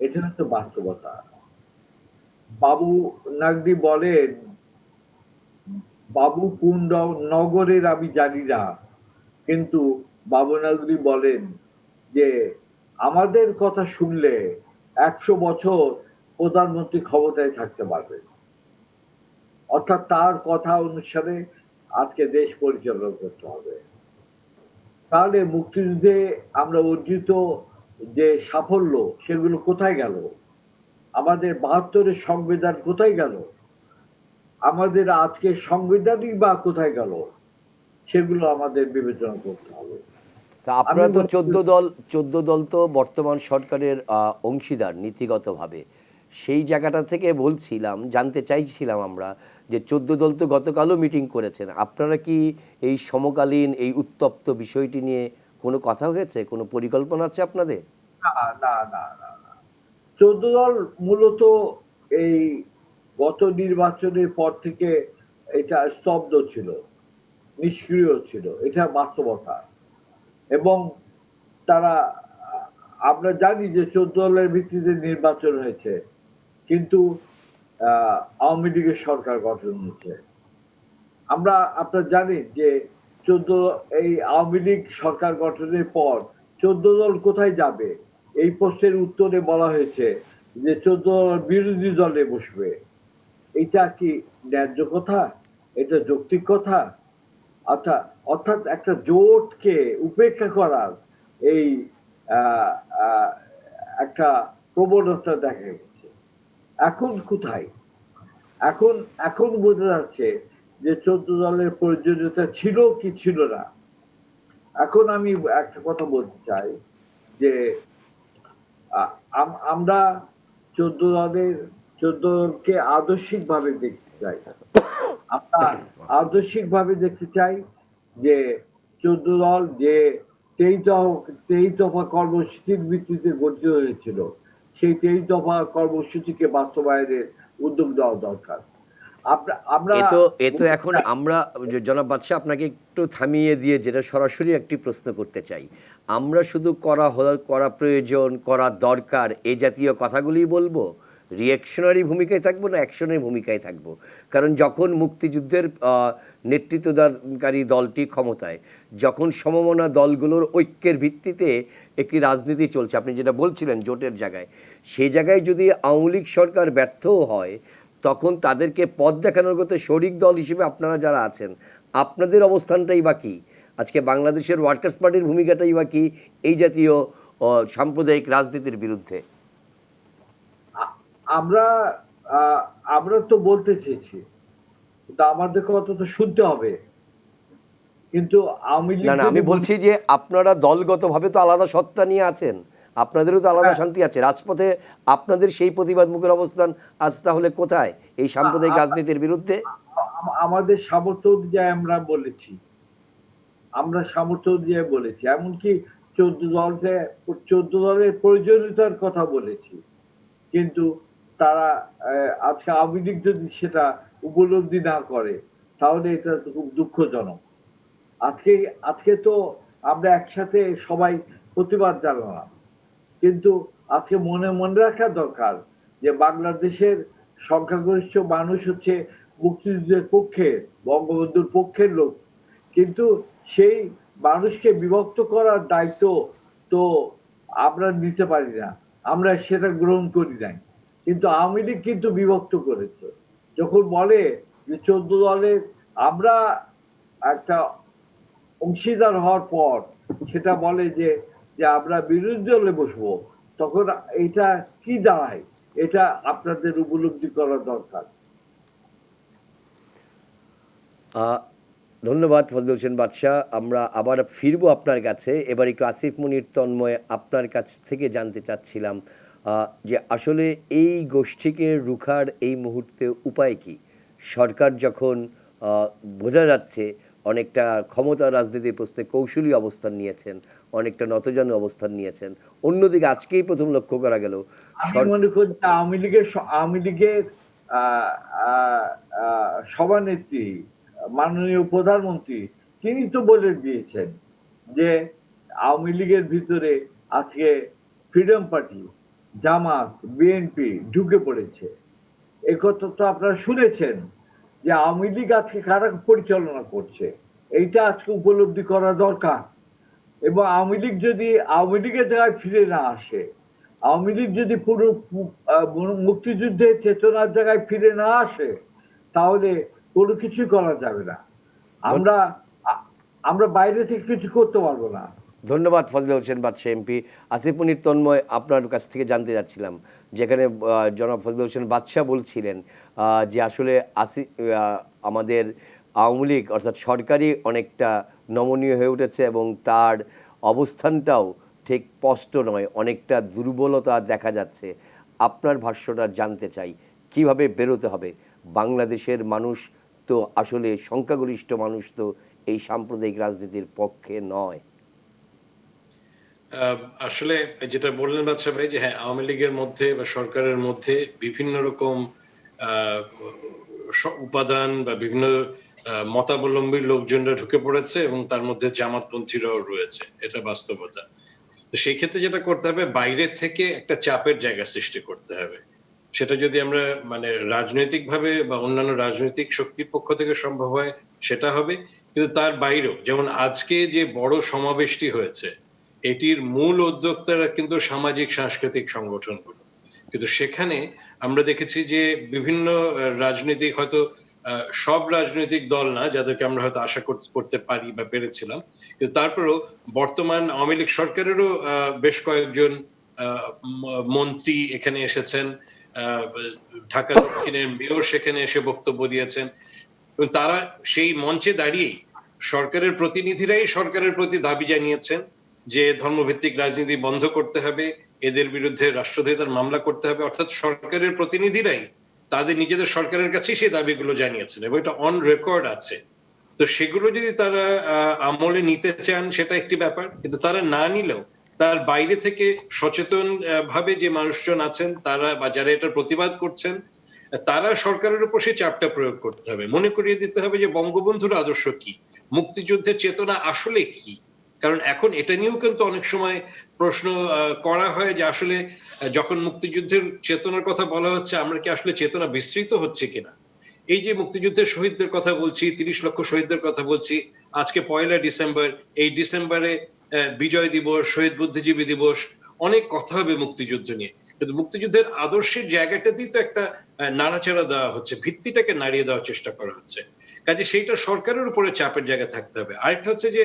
এটা হচ্ছে বাস্তবতা। বাবু নাগরি বলেন, বাবু কোন নগরের আমি জানি না, কিন্তু বাবু নাগরি বলেন যে আমাদের কথা শুনলে 100 বছর প্রধানমন্ত্রী ক্ষমতায় থাকতে পারবে। অর্থাৎ তার কথা অনুসারে আজকে দেশ পরিচালনা করতে হবে। তাহলে মুক্তিযুদ্ধে আমরা অর্জিত যে সাফল্য, সেগুলো কোথায় গেল? আমাদের 72-এর সংবিধান কোথায় গেল? আমাদের আজকে সংবিধানই বা কোথায় গেল? সেগুলো আমাদের বিবেচনা করতে হবে। তা আপনারা তো 14 দল তো বর্তমান সরকারের অংশীদার নীতিগতভাবে। সেই জায়গাটা থেকে বলছিলাম, জানতে চাইছিলাম আমরা যে 14 দল তো গতকালও মিটিং করেছেন, আপনারা কি এই সমকালীন এই উত্তপ্ত বিষয়টি নিয়ে কোনো কথা হয়েছে, কোনো পরিকল্পনা আছে আপনাদের? না না না না, 14 দল মূলত এই গত নির্বাচনের পর থেকে এটা স্তব্ধ ছিল, নিষ্ক্রিয় ছিল, এটা বাস্তবতা। এবং তারা, আমরা জানি যে 14 দলের ভিত্তিতে নির্বাচন হয়েছে, কিন্তু আওয়ামী লীগের সরকার গঠন হয়েছে। আপনারা জানেন যে এই আওয়ামী লীগ সরকার গঠনের পর 14 দল কোথায় যাবে? এই প্রশ্নের উত্তরে বলা হয়েছে যে 14 দল বিরোধী দলে বসবে। এটা কি ন্যায্য কথা? এটা যৌক্তিক কথা? অর্থাৎ একটা জোটকে উপেক্ষা করার এই একটা প্রবণতা দেখা গেছে। এখন কোথায়? এখন এখন বোঝা যাচ্ছে যে 14 দলের প্রয়োজনীয়তা ছিল কি ছিল না। এখন আমি একটা কথা বলতে চাই যে আমরা 14 দলকে আদর্শিকভাবে দেখতে চাই। আমরা আদর্শিকভাবে দেখতে চাই যে 14 দল যে 23 দফা কর্মসূচির ভিত্তিতে গঠিত হয়েছিল, সেই 23 দফা কর্মসূচিকে বাস্তবায়নের উদ্যোগ দেওয়া দরকার। আমরা এ তো এখন আমরা জনাব বাদশাহ আপনাকে একটু থামিয়ে দিয়ে যেটা সরাসরি একটি প্রশ্ন করতে চাই, আমরা শুধু করা প্রয়োজন, করা দরকার এই জাতীয় কথাগুলি বলবো, রিঅ্যাকশনারি ভূমিকায় থাকবো না অ্যাকশনের ভূমিকায় থাকবো? কারণ যখন মুক্তিযুদ্ধের নেতৃত্বদানকারী দলটি ক্ষমতায়, যখন সমমনা দলগুলোর ঐক্যের ভিত্তিতে একটি রাজনীতি চলছে, আপনি যেটা বলছিলেন জোটের জায়গায়, সেই জায়গায় যদি আওয়ামী লীগ সরকার ব্যর্থও হয়, তখন তাদেরকে পথ দেখানোর মতো শরিক দল হিসেবে আপনারা যারা আছেন, আপনাদের অবস্থানটাই বা কী? আজকে বাংলাদেশের ওয়ার্কার্স পার্টির ভূমিকাটাই বা কী এই জাতীয় সাম্প্রদায়িক রাজনীতির বিরুদ্ধে? আমরা তো বলতে চেয়েছি, তা আমাদেরকে অন্তত শুনতে হবে। কিন্তু আওয়ামী লীগ, না, আমি বলছি যে আপনারা দলগতভাবে তো আলাদা সত্তা নিয়ে আছেন, আপনাদেরও তো আলাদা শান্তি আছে রাজপথে, আপনাদের সেই প্রতিবাদমুখের অবস্থান আজ তাহলে কোথায় এই সাম্প্রদায়িক রাজনীতির বিরুদ্ধে? আমাদের সামর্থ্য অনুযায়ী আমরা বলেছি, এমনকি 14 দলের প্রয়োজনীয়তার কথা বলেছি। কিন্তু তারা আজকে আওয়ামী লীগ যদি সেটা উপলব্ধি না করে, তাহলে এটা খুব দুঃখজনক। আজকে তো আমরা একসাথে সবাই প্রতিবাদ জানালাম, কিন্তু আজকে মনে রাখা দরকার যে বাংলাদেশের সংখ্যাগরিষ্ঠ মানুষ হচ্ছে মুক্তিযুদ্ধের পক্ষের, বঙ্গবন্ধুর পক্ষের লোক। কিন্তু সেই মানুষকে বিভক্ত করার দায়িত্ব তো আমরা নিতে পারি না, আমরা সেটা গ্রহণ করি নাই। কিন্তু আওয়ামী লীগ কিন্তু বিভক্ত করেছে। যখন বলে যে 14 দলের আমরা একটা অংশীদার হওয়ার পর সেটা বলে যে আমরা বিরোধী দলে বসবো, তখন এটা কি দাঁড়ায়? এটা আপনাদের উপলব্ধি করা দরকার। ধন্যবাদ ফজলুল হোসেন বাদশাহ। আমরা আবার ফিরবো আপনার কাছে। এবার একটু আসিফ মুনির তন্ময় আপনার কাছ থেকে জানতে চাচ্ছিলাম যে আসলে এই গোষ্ঠীকে রুখার এই মুহূর্তে উপায় কি? সরকার যখন বোঝা যাচ্ছে অনেকটা ক্ষমতা রাজনীতির প্রশ্নে কৌশলী অবস্থান নিয়েছেন, অনেকটা নতজানু অবস্থান নিয়েছেন, অন্যদিকে আজকেই প্রথম লক্ষ্য করা গেল আমি মনে করি আওয়ামী লীগের সভানেত্রী মাননীয় প্রধানমন্ত্রী তিনি তো বলে দিয়েছেন যে আওয়ামী লীগের ভিতরে আজকে ফ্রিডম পার্টি, জামাত, বিএনপি ঢুকে পড়েছে। এই কথা তো আপনারা শুনেছেন যে আওয়ামী লীগ আজকে কারা পরিচালনা করছে, এইটা আজকে উপলব্ধি করা দরকার। এবং আওয়ামী লীগ যদি আওয়ামী লীগের জায়গায় ফিরে না আসে, আওয়ামী লীগ যদি পুরো মুক্তিযুদ্ধের চেতনার জায়গায় ফিরে না আসে, তাহলে কোনো কিছুই করা যাবে না। আমরা বাইরে থেকে কিছু করতে পারবো না। ধন্যবাদ ফজলুল হোসেন বাদশাহ এমপি। আসিফ মুনির তন্ময় আপনার কাছ থেকে জানতে যাচ্ছিলাম, যেখানে জনাব ফজলুল হোসেন বাদশাহ বলছিলেন যে আসলে আমাদের আওয়ামী লীগ অর্থাৎ সরকারই অনেকটা নমনীয় হয়ে উঠেছে এবং তার অবস্থানটাও ঠিক স্পষ্ট নয়, অনেকটা দুর্বলতা দেখা যাচ্ছে। আপনার ভাষ্যটা জানতে চাই, কিভাবে বেরোতে হবে? বাংলাদেশের মানুষ তো আসলে সংখ্যাগরিষ্ঠ মানুষ তো এই সাম্প্রদায়িক রাজনীতির পক্ষে নয়। আসলে যেটা বললেন বাদশা ভাই যে হ্যাঁ, আওয়ামী লীগের মধ্যে বা সরকারের মধ্যে বিভিন্ন রকম উপাদান বা বিভিন্ন মতাবলম্বী লোকজনরা ঢুকে পড়েছে এবং তার মধ্যে জামাতপন্থীরাও রয়েছে, এটা বাস্তবতা। তো সেই ক্ষেত্রে যেটা করতে হবে, বাইরে থেকে একটা চাপের জায়গা সৃষ্টি করতে হবে। সেটা যদি আমরা মানে রাজনৈতিক ভাবে বা অন্যান্য রাজনৈতিক শক্তির পক্ষ থেকে সম্ভব হয় সেটা হবে, কিন্তু তার বাইরেও যেমন আজকে যে বড় সমাবেশটি হয়েছে, এটির মূল উদ্যোক্তারা কিন্তু সামাজিক সাংস্কৃতিক সংগঠনগুলো। কিন্তু সেখানে আমরা দেখেছি যে বিভিন্ন রাজনৈতিক, হয়তো সব রাজনৈতিক দল না যাদেরকে আমরা হয়তো আশা করতে পারি বা পেরেছিলাম, কিন্তু তারপরেও বর্তমান আওয়ামী লীগ সরকারেরও বেশ কয়েকজন মন্ত্রী এখানে এসেছেন, ঢাকা দক্ষিণের মেয়র সেখানে এসে বক্তব্য দিয়েছেন, এবং তারা সেই মঞ্চে দাঁড়িয়ে সরকারের প্রতিনিধিরাই সরকারের প্রতি দাবি জানিয়েছেন যে ধর্মভিত্তিক রাজনীতি বন্ধ করতে হবে, এদের বিরুদ্ধে রাষ্ট্রদ্রোহিতার মামলা করতে হবে। অর্থাৎ সরকারের প্রতিনিধিরাই তাদের নিজেদের সরকারের কাছেই সেই দাবিগুলো জানিয়েছেন এবং এটা অন রেকর্ড আছে। তো সেগুলো যদি তারা আমলে নিতে চান সেটা একটি ব্যাপার, কিন্তু তারা না নিলেও তার বাইরে থেকে সচেতন ভাবে যে মানুষজন আছেন তারা বা যারা এটার প্রতিবাদ করছেন তারা সরকারের উপর সেই চাপটা প্রয়োগ করতে হবে। মনে করিয়ে দিতে হবে যে বঙ্গবন্ধুর আদর্শ কি, মুক্তিযুদ্ধের চেতনা আসলে কি। কারণ এখন এটা নিয়েও কিন্তু অনেক সময় প্রশ্ন করা হয় যে আসলে যখন মুক্তিযুদ্ধের চেতনার কথা বলা হচ্ছে আমরা কি আসলে চেতনা বিস্তৃত হচ্ছে কিনা। এই যে মুক্তিযুদ্ধের শহীদদের কথা বলছি, 30 লক্ষ শহীদদের কথা বলছি, আজকে 1 ডিসেম্বর, এই ডিসেম্বরে বিজয় দিবস, শহীদ বুদ্ধিজীবী দিবস, অনেক কথা হবে মুক্তিযুদ্ধ নিয়ে, কিন্তু মুক্তিযুদ্ধের আদর্শের জায়গাটাতেই তো একটা নাড়াচাড়া দেওয়া হচ্ছে, ভিত্তিটাকে নাড়িয়ে দেওয়ার চেষ্টা করা হচ্ছে। কাজে সেইটা সরকারের উপরে চাপের জায়গা থাকতে হবে। আরেকটা হচ্ছে যে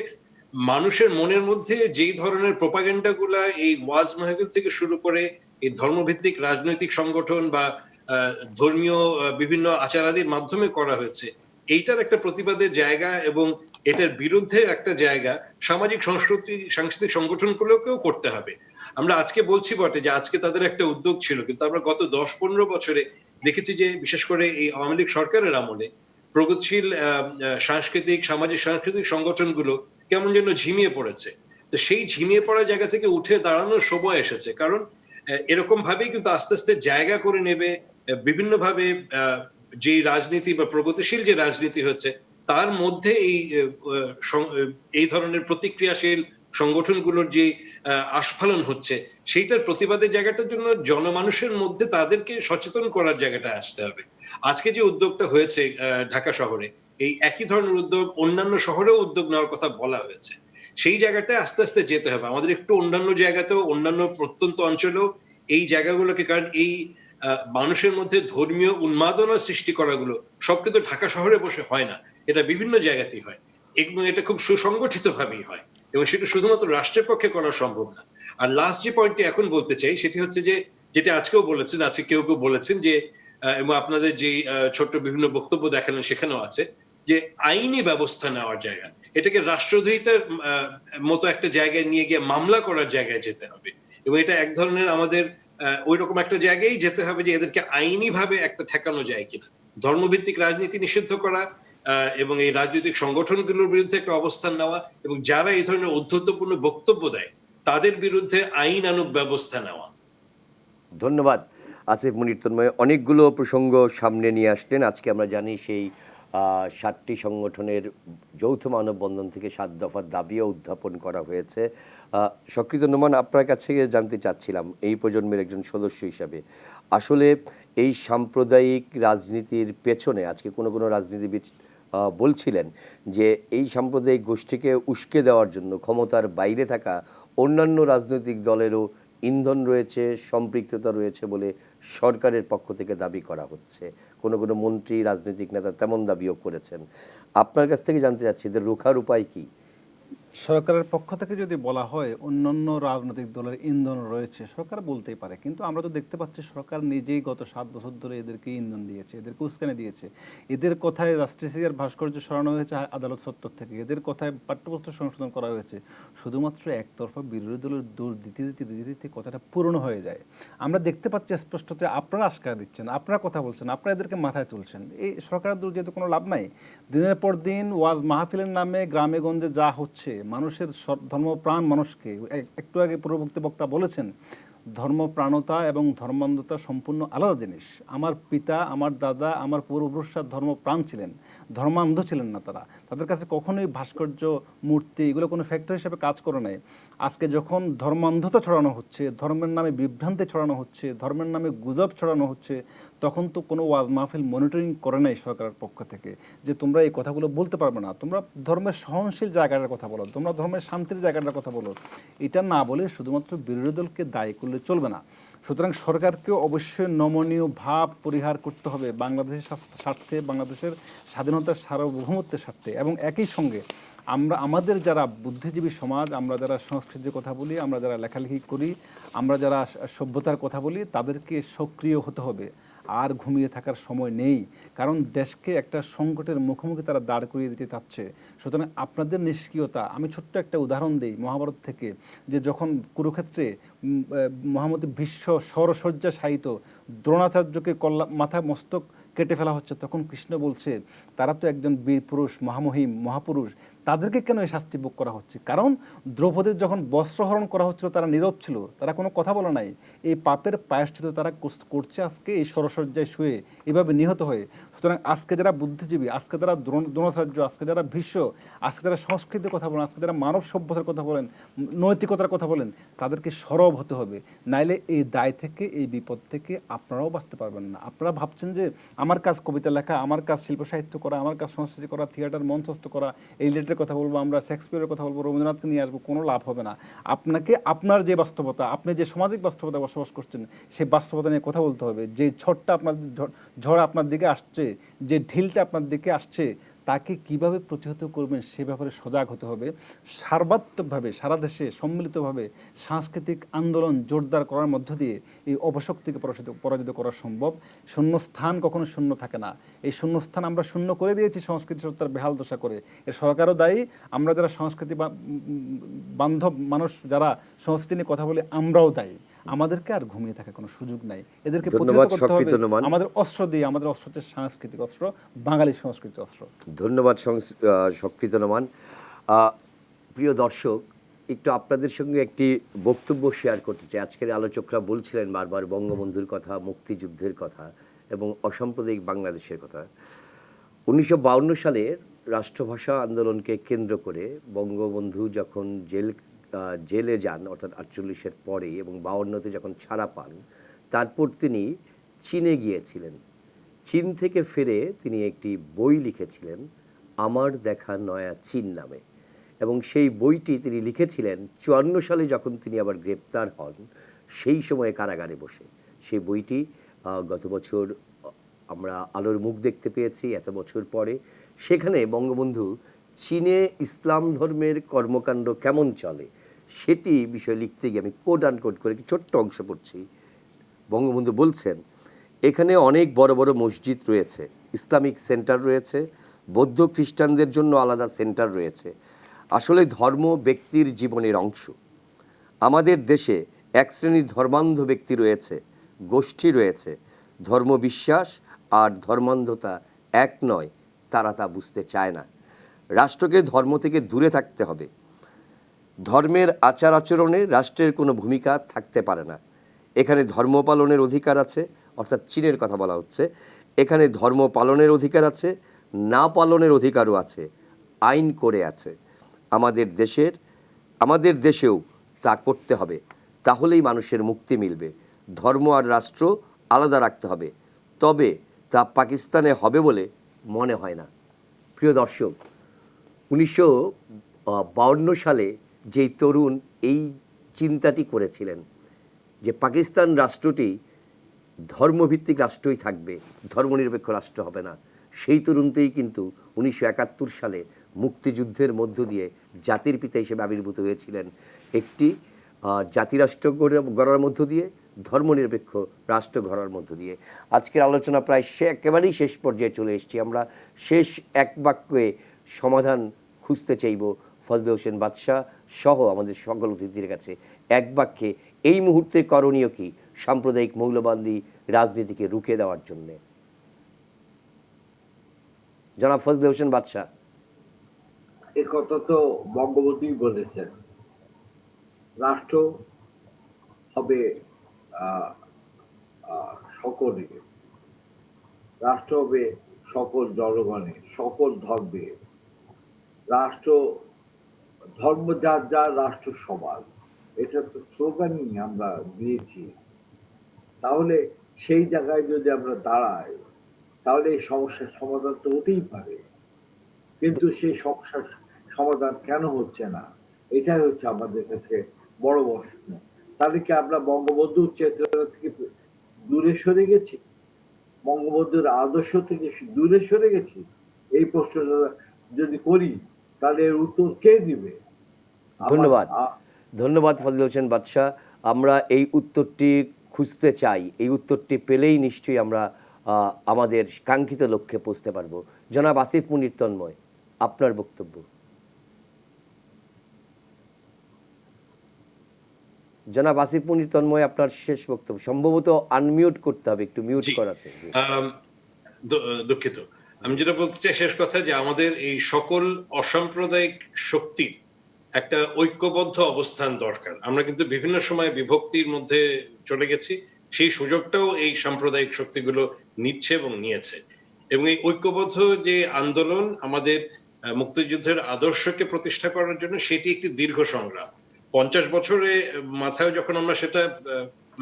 মানুষের মনের মধ্যে যেই ধরনের প্রোপাগান্ডা গুলা এই ওয়াজ মাহফিল থেকে শুরু করে এই ধর্মভিত্তিক রাজনৈতিক সংগঠন বা ধর্মীয় বিভিন্ন আচারাদির মাধ্যমে করা হয়েছে, এইটার একটা প্রতিবাদের জায়গা এবং এটার বিরুদ্ধে একটা জায়গা সামাজিক সাংস্কৃতিক সংগঠনগুলোকেও করতে হবে। আমরা আজকে বলছি বটে যে আজকে তাদের একটা উদ্যোগ ছিল, কিন্তু আমরা গত 10-15 বছরে দেখেছি যে বিশেষ করে এই আওয়ামী লীগ সরকারের আমলে প্রগতিশীল সামাজিক সাংস্কৃতিক সংগঠনগুলো কেমন যেন ঝিমিয়ে পড়েছে। তো সেই ঝিমিয়ে পড়া জায়গা থেকে উঠে দাঁড়ানোর সময় এসেছে, কারণ এরকম ভাবেই কিন্তু আস্তে আস্তে জায়গা করে নেবে বিভিন্ন ভাবে যে রাজনীতি বা প্রগতিশীল যে রাজনীতি হচ্ছে তার মধ্যে এই ধরনের প্রতিক্রিয়াশীল সংগঠনগুলোর যে আস্ফালন হচ্ছে সেইটার প্রতিবাদের জায়গাটার জন্য জনমানুষের মধ্যে তাদেরকে সচেতন করার জায়গাটা আসতে হবে। আজকে যে উদ্যোগটা হয়েছে ঢাকা শহরে, এই একই ধরনের উদ্যোগ অন্যান্য শহরেও উদ্যোগ নেওয়ার কথা বলা হয়েছে। সেই জায়গাটায় আস্তে আস্তে যেতে হবে আমাদের, একটু অন্যান্য জায়গাতেও, অন্যান্য প্রত্যন্ত অঞ্চলেও এই জায়গাগুলোকে, কারণ এই মানুষের মধ্যে ধর্মীয় উন্মাদনা সৃষ্টি করাগুলো সব কিন্তু ঢাকা শহরে বসে হয় না, এটা বিভিন্ন জায়গাতেই হয় এবং এটা খুব সুসংগঠিত ভাবেই হয় এবং সেটা শুধুমাত্র রাষ্ট্রের পক্ষে করা সম্ভব না। আর লাস্ট যে পয়েন্টটি এখন বলতে চাই সেটি হচ্ছে যে যেটা আজকেও বলেছেন, আজকে কেউ কেউ বলেছেন যে এবং আপনাদের যে ছোট্ট বিভিন্ন বক্তব্য দেখালেন সেখানেও আছে যে আইনি ব্যবস্থা নেওয়ার জায়গা, এটাকে রাষ্ট্রদ্রোহিতার মতো একটা জায়গায় নিয়ে গিয়ে মামলা করার জায়গায় যেতে হবে এবং এটা এক ধরনের আমাদের ওই রকম একটা জায়গায় যেতে হবে যে এদেরকে আইনি ভাবে একটা ঠেকানো যায় কিনা। ধর্মভিত্তিক রাজনীতি নিষিদ্ধ করা এবং এই রাজনৈতিক সংগঠনগুলোর বিরুদ্ধে একটা অবস্থান নেওয়া এবং যারা এই ধরনের ঔদ্ধত্যপূর্ণ বক্তব্য দেয় তাদের বিরুদ্ধে আইনানুগ ব্যবস্থা নেওয়া। ধন্যবাদ আসিফ মুনির তন্ময়, অনেকগুলো প্রসঙ্গ সামনে নিয়ে আসলেন। আজকে আমরা জানি সেই 7টি সংগঠনের যৌথ মানববন্ধন থেকে 7 দফার দাবিও উত্থাপন করা হয়েছে। সক্রিয় নোমান, আপনার কাছে জানতে চাচ্ছিলাম এই প্রজন্মের একজন সদস্য হিসাবে আসলে এই সাম্প্রদায়িক রাজনীতির পেছনে আজকে কোনো রাজনীতিবিদ বলছিলেন যে এই সাম্প্রদায়িক গোষ্ঠীকে উস্কে দেওয়ার জন্য ক্ষমতার বাইরে থাকা অন্যান্য রাজনৈতিক দলেরও ইন্ধন রয়েছে, সম্পৃক্ততা রয়েছে বলে সরকারের পক্ষ থেকে দাবি করা হচ্ছে। কোনো মন্ত্রী, রাজনৈতিক নেতা তেমন দাবিও করেছেন। আপনার কাছ থেকে জানতে চাচ্ছি যে রোখার উপায় কি? সরকারের পক্ষ থেকে যদি বলা হয় অন্যান্য রাজনৈতিক দলের ইন্ধন রয়েছে, সরকার বলতেই পারে, কিন্তু আমরা তো দেখতে পাচ্ছি সরকার নিজেই গত 7 বছর ধরে এদেরকে ইন্ধন দিয়েছে, এদেরকে উস্কানি দিয়েছে। এদের কথায় রাষ্ট্রীয় ভাস্কর্য সরানো হয়েছে আদালত চত্বর থেকে, এদের কথায় পাঠ্যপুস্তক সংশোধন করা হয়েছে, শুধুমাত্র একতরফা বিরোধী দলের দূর দিতে কথাটা পূরণ হয়ে যায়। আমরা দেখতে পাচ্ছি স্পষ্টত আপনারা আশকা দিচ্ছেন, আপনারা কথা বলছেন, আপনারা এদেরকে মাথায় তুলছেন। এই সরকারের দূর যেহেতু কোনো লাভ নাই। দিনের পর দিন ওয়াজ মাহফিলের নামে গ্রামে গঞ্জে যা হচ্ছে, মানুষের ধর্মপ্রাণ মানুষকে, একটু আগে পূর্ববর্তী বক্তা বলেছেন ধর্মপ্রাণতা এবং ধর্মান্ধতা সম্পূর্ণ আলাদা জিনিস। আমার পিতা, আমার দাদা, আমার পূর্বপুরুষরা ধর্মপ্রাণ ছিলেন, ধর্মান্ধ ছিলেন না। তাদের কাছে কখনোই ভাস্কর্য, মূর্তি এগুলো কোনো ফ্যাক্টর হিসেবে কাজ করে নাই। আজকে যখন ধর্মান্ধতা ছড়ানো হচ্ছে, ধর্মের নামে বিভ্রান্তি ছড়ানো হচ্ছে, ধর্মের নামে গুজব ছড়ানো হচ্ছে, তখন তো কোনো ওয়াজ মাহফিল মনিটরিং করে নাই সরকারের পক্ষ থেকে যে তোমরা এই কথাগুলো বলতে পারবে না, তোমরা ধর্মের সহনশীল জায়গাটার কথা বলো, তোমরা ধর্মের শান্তির জায়গাটার কথা বলো। এটা না বলে শুধুমাত্র বিরোধী দলকে দায়ী করলে চলবে না। সুতরাং সরকারকে অবশ্যই নমনীয় ভাব পরিহার করতে হবে বাংলাদেশের স্বার্থে, বাংলাদেশের স্বাধীনতার সার্বভৌমত্বের স্বার্থে, এবং একই সঙ্গে আমরা আমাদের যারা বুদ্ধিজীবী সমাজ, আমরা যারা সংস্কৃতির কথা বলি, আমরা যারা লেখালেখি করি, আমরা যারা সভ্যতার কথা বলি, তাদেরকে সক্রিয় হতে হবে। আর ঘুমিয়ে থাকার সময় নেই, কারণ দেশকে একটা সংকটের মুখোমুখি তারা দাঁড় করিয়ে দিতে চাচ্ছে। সুতরাং আপনাদের নিষ্ক্রিয়তা, আমি ছোট্ট একটা উদাহরণ দিই মহাভারত থেকে, যে যখন কুরুক্ষেত্রে মহামতি ভীষ্ম সরসজ্জা শায়িত দ্রোণাচার্যকে মাথা মস্তক কেটে ফেলা হচ্ছে, তখন কৃষ্ণ বলছে তারা তো একজন বীর পুরুষ, মহামহিম মহাপুরুষ, তাদেরকে কেন এই শাস্তি ভোগ করা হচ্ছে? কারণ দ্রৌপদীর যখন বস্ত্রহরণ করা হচ্ছিল তারা নীরব ছিল, তারা কোনো কথা বলে নাই। এই পাপের প্রায়শ্চিত্ত তারা করছে আজকে এই সরসজ্জায় শুয়ে এভাবে নিহত হয়ে। সুতরাং আজকে যারা বুদ্ধিজীবী, আজকে যারা দ্রোণাচার্য, আজকে যারা ভীষ্ম, আজকে যারা সংস্কৃতির কথা বলেন, আজকে যারা মানব সভ্যতার কথা বলেন, নৈতিকতার কথা বলেন, তাদেরকে সরব হতে হবে। নাইলে এই দায় থেকে, এই বিপদ থেকে আপনারাও বাঁচতে পারবেন না। আপনারা ভাবছেন যে আমার কাজ কবিতা লেখা, আমার কাজ শিল্প সাহিত্য করা, আমার কাজ সংস্কৃতি করা, থিয়েটার মঞ্চস্থ করা, এই রিলেটেড কথা বলবো, আমরা শেক্সপিয়ারের কথা বলবো, রবীন্দ্রনাথকে নিয়ে আসবো, কোনো লাভ হবে না। আপনাকে আপনার যে বাস্তবতা, আপনি যে সামাজিক বাস্তবতা বসবাস করছেন, সেই বাস্তবতা নিয়ে কথা বলতে হবে। যে ঝড়টা আপনার ঝড় আপনার দিকে আসছে, যে ঢিলটা আপনার দিকে আসছে, তাকে কিভাবে প্রতিহত করবেন সে ব্যাপারে সজাগ হতে হবে। সার্বাত্মকভাবে সারা দেশে সম্মিলিতভাবে সাংস্কৃতিক আন্দোলন জোরদার করার মধ্য দিয়ে এই অপশক্তিকে পরাজিত করা সম্ভব। শূন্যস্থান কখনো শূন্য থাকে না। এই শূন্যস্থান আমরা শূন্য করে দিয়েছি সংস্কৃতি সত্তার বেহাল দশা করে। এর সরকারও দায়ী, আমরা যারা সংস্কৃতি বান্ধব মানুষ যারা সংস্কৃতি নিয়ে কথা বলি আমরাও দায়ী। আমাদেরকে আর ঘুমিয়ে থাকার কোনো সুযোগ নাই। এদেরকে প্রতিহত করতে হবে আমাদের অস্ত্র দিয়ে। আমাদের অস্ত্র হচ্ছে সাংস্কৃতিক অস্ত্র, বাঙালি সংস্কৃতির অস্ত্র। ধন্যবাদ শক্তিতনমান। প্রিয় দর্শক, একটু আপনাদের সঙ্গে একটি বক্তব্য শেয়ার করতে চাই। আজকের আলোচকরা বলছিলেন বারবার বঙ্গবন্ধুর কথা, মুক্তিযুদ্ধের কথা এবং অসাম্প্রদায়িক বাংলাদেশের কথা। 1952 সালের রাষ্ট্রভাষা আন্দোলনকে কেন্দ্র করে বঙ্গবন্ধু যখন জেলে যান, অর্থাৎ 48-এর পরে, এবং 52-তে যখন ছাড়া পান, তারপর তিনি চীনে গিয়েছিলেন। চীন থেকে ফিরে তিনি একটি বই লিখেছিলেন, আমার দেখা নয়া চীন নামে, এবং সেই বইটি তিনি লিখেছিলেন 54 সালে যখন তিনি আবার গ্রেপ্তার হন, সেই সময়ে কারাগারে বসে। সেই বইটি গত বছর আমরা আলোর মুখ দেখতে পেয়েছি এত বছর পরে। সেখানে বঙ্গবন্ধু চীনে ইসলাম ধর্মের কর্মকাণ্ড কেমন চলে সেটি বিষয়ে লিখতে গিয়ে, আমি কোট আনকোট করে ছোট্ট অংশ পড়ছি। বঙ্গবন্ধু বলছেন, এখানে অনেক বড় বড় মসজিদ রয়েছে, ইসলামিক সেন্টার রয়েছে, বৌদ্ধ খ্রিস্টানদের জন্য আলাদা সেন্টার রয়েছে। আসলে ধর্ম ব্যক্তির জীবনের অংশ। আমাদের দেশে এক শ্রেণীর ধর্মান্ধ ব্যক্তি রয়েছে, গোষ্ঠী রয়েছে। ধর্মবিশ্বাস আর ধর্মান্ধতা এক নয়, তারা তা বুঝতে চায় না। রাষ্ট্রকে ধর্ম থেকে দূরে থাকতে হবে। ধর্মের আচার আচরণে রাষ্ট্রের কোনো ভূমিকা থাকতে পারে না। এখানে ধর্ম পালনের অধিকার আছে, অর্থাৎ চীনের কথা বলা হচ্ছে। এখানে ধর্ম পালনের অধিকার আছে, না পালনের অধিকারও আছে, আইন করে আছে। আমাদের দেশেও তা করতে হবে, তাহলেই মানুষের মুক্তি মিলবে। ধর্ম আর রাষ্ট্র আলাদা রাখতে হবে, তবে তা পাকিস্তানে হবে বলে মনে হয় না। প্রিয় দর্শক, 1952 সালে যেই তরুণ এই চিন্তাটি করেছিলেন যে পাকিস্তান রাষ্ট্রটি ধর্মভিত্তিক রাষ্ট্রই থাকবে, ধর্মনিরপেক্ষ রাষ্ট্র হবে না, সেই তরুণতেই কিন্তু 1971 সালে মুক্তিযুদ্ধের মধ্য দিয়ে জাতির পিতা হিসেবে আবির্ভূত হয়েছিলেন। একটি জাতিরাষ্ট্র গড়ার মধ্য দিয়ে, ধর্মনিরপেক্ষ রাষ্ট্র গড়ার মধ্য দিয়ে। আজকের আলোচনা প্রায় একেবারেই শেষ পর্যায়ে চলে এসেছি। আমরা শেষ এক বাক্যে সমাধান খুঁজতে চাইব ফজলে হোসেন বাদশা সহ আমাদের সকল অতিথিদের কাছে। এক বাক্যে এই মুহূর্তে করণীয় কি সাম্প্রদায়িক মৌলবাদী রাজনীতিকে রুখে দেওয়ার জন্যে? জনাব ফজলে হোসেন বাদশা। এ কথা তো বঙ্গবন্ধুই বলেছেন, রাষ্ট্র হবে সকলের, রাষ্ট্র হবে সকল জনগণের, সকল ধর্মের। রাষ্ট্র ধর্ম যার যার, রাষ্ট্র সমাজ, এটা তো স্লোগানই আমরা দিয়েছি। তাহলে সেই জায়গায় যদি আমরা দাঁড়াই, তাহলে এই সমস্যার সমাধান তো হতেই পারে। কিন্তু সেই সমস্যার সমাধান কেন হচ্ছে না, এটাই হচ্ছে আমাদের কাছে বড় প্রশ্ন। তাহলে কি আমরা বঙ্গবন্ধুর চেতনা থেকে দূরে সরে গেছি, বঙ্গবন্ধুর আদর্শ থেকে দূরে সরে গেছি? এই প্রশ্নটা যদি করি, তাহলে এর উত্তর কে দিবে? ধন্যবাদ। আ- ধন্যবাদ ফজলে হোসেন বাদশাহ। আমরা এই উত্তরটি খুঁজতে চাই, এই উত্তরটি পেলেই নিশ্চয়ই আমরা আমাদের কাঙ্ক্ষিত লক্ষ্যে পৌঁছতে পারবো। জনাব আসিফ মুনির তন্ময়, আপনার বক্তব্য। জনাব আসিফ মুনির তন্ময়, আপনার শেষ বক্তব্য। সম্ভবত আনমিউট করতে হবে, একটু মিউট জি। করা আছে। জি। আম, দুঃখিত। আমি যেটা বলতে চাই শেষ কথা, যে আমাদের এই সকল অসাম্প্রদায়িক শক্তির একটা ঐক্যবদ্ধ অবস্থান দরকার। আমরা কিন্তু বিভিন্ন সময় বিভক্তির মধ্যে চলে গেছি, সেই সুযোগটাও এই সাম্প্রদায়িক শক্তিগুলো নিচ্ছে এবং নিয়েছে। এবং এই ঐক্যবদ্ধ যে আন্দোলন আমাদের মুক্তিযুদ্ধের আদর্শকে প্রতিষ্ঠা করার জন্য, সেটি একটি দীর্ঘ সংগ্রাম। 50 বছরে মাথায় যখন আমরা সেটা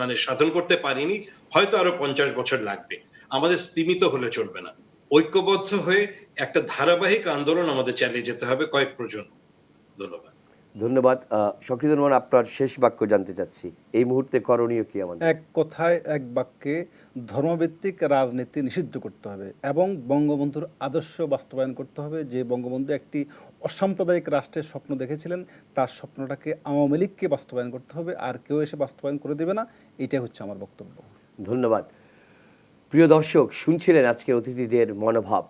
মানে সাধন করতে পারিনি, হয়তো আরো 50 বছর লাগবে। আমাদের স্তীমিত হলে চলবে না, ঐক্যবদ্ধ হয়ে একটা ধারাবাহিক আন্দোলন আমাদের চালিয়ে যেতে হবে কয়েক প্রজন্ম। ধন্যবাদ। ধন্যবাদ। শকীদুর রহমান, আপনার শেষ বাক্য জানতে চাচ্ছি, এই মুহূর্তে করণীয় কি আমাদের? এক কথায় এক বাক্যে, ধর্মভিত্তিক রাজনীতি নিষিদ্ধ করতে হবে এবং বঙ্গবন্ধুর আদর্শ বাস্তবায়ন করতে হবে। যে বঙ্গবন্ধু একটি অসাম্প্রদায়িক রাষ্ট্রের স্বপ্ন দেখেছিলেন, তার স্বপ্নটাকে আওয়ামী লীগকে বাস্তবায়ন করতে হবে, আর কেউ এসে বাস্তবায়ন করে দেবে না। এটাই হচ্ছে আমার বক্তব্য। ধন্যবাদ। প্রিয় দর্শক, শুনছিলেন আজকের অতিথিদের মনোভাব।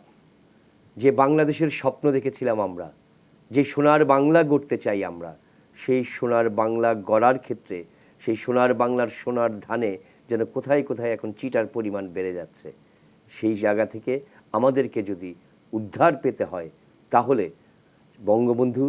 যে বাংলাদেশের স্বপ্ন দেখেছিলাম আমরা, যে সোনার বাংলা গড়তে চাই আমরা, সেই সোনার বাংলা গড়ার ক্ষেত্রে সেই সোনার বাংলার সোনার ধানে যেন কোথায় কোথায় এখন চিটার পরিমাণ বেড়ে যাচ্ছে। সেই জায়গা থেকে আমাদেরকে যদি উদ্ধার পেতে হয়, তাহলে বঙ্গবন্ধু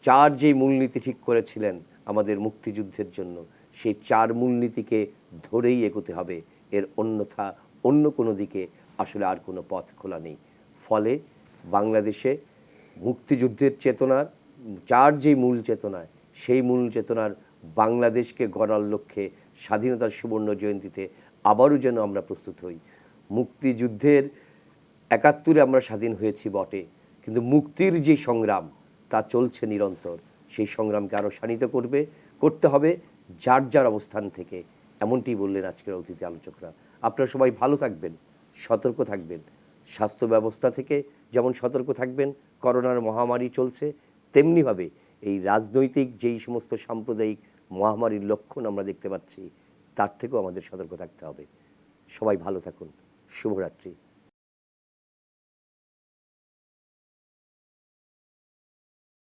4 যেই মূলনীতি ঠিক করেছিলেন আমাদের মুক্তিযুদ্ধের জন্য, সেই 4 মূলনীতিকে ধরেই এগোতে হবে। এর অন্যথা অন্য কোনো দিকে আসলে আর কোনো পথ খোলা নেই। ফলে বাংলাদেশে মুক্তিযুদ্ধের চেতনার 4 যেই মূল চেতনায়, সেই মূল চেতনার বাংলাদেশকে গড়ার লক্ষ্যে স্বাধীনতার সুবর্ণ জয়ন্তীতে আবারও যেন আমরা প্রস্তুত হই। মুক্তিযুদ্ধের 71-এ আমরা স্বাধীন হয়েছি বটে, কিন্তু মুক্তির যে সংগ্রাম তা চলছে নিরন্তর। সেই সংগ্রামকে আরও শানিত করতে হবে যার যার অবস্থান থেকে, এমনটি বললেন আজকের অতিথি আলোচকরা। আপনারা সবাই ভালো থাকবেন, সতর্ক থাকবেন। স্বাস্থ্য ব্যবস্থা থেকে যেমন সতর্ক থাকবেন, করোনার মহামারী চলছে, তেমনিভাবে এই রাজনৈতিক যেই সমস্ত সাম্প্রদায়িক মহামারীর লক্ষণ আমরা দেখতে পাচ্ছি, তার থেকেও আমাদের সতর্ক থাকতে হবে। সবাই ভালো থাকুন। শুভরাত্রি।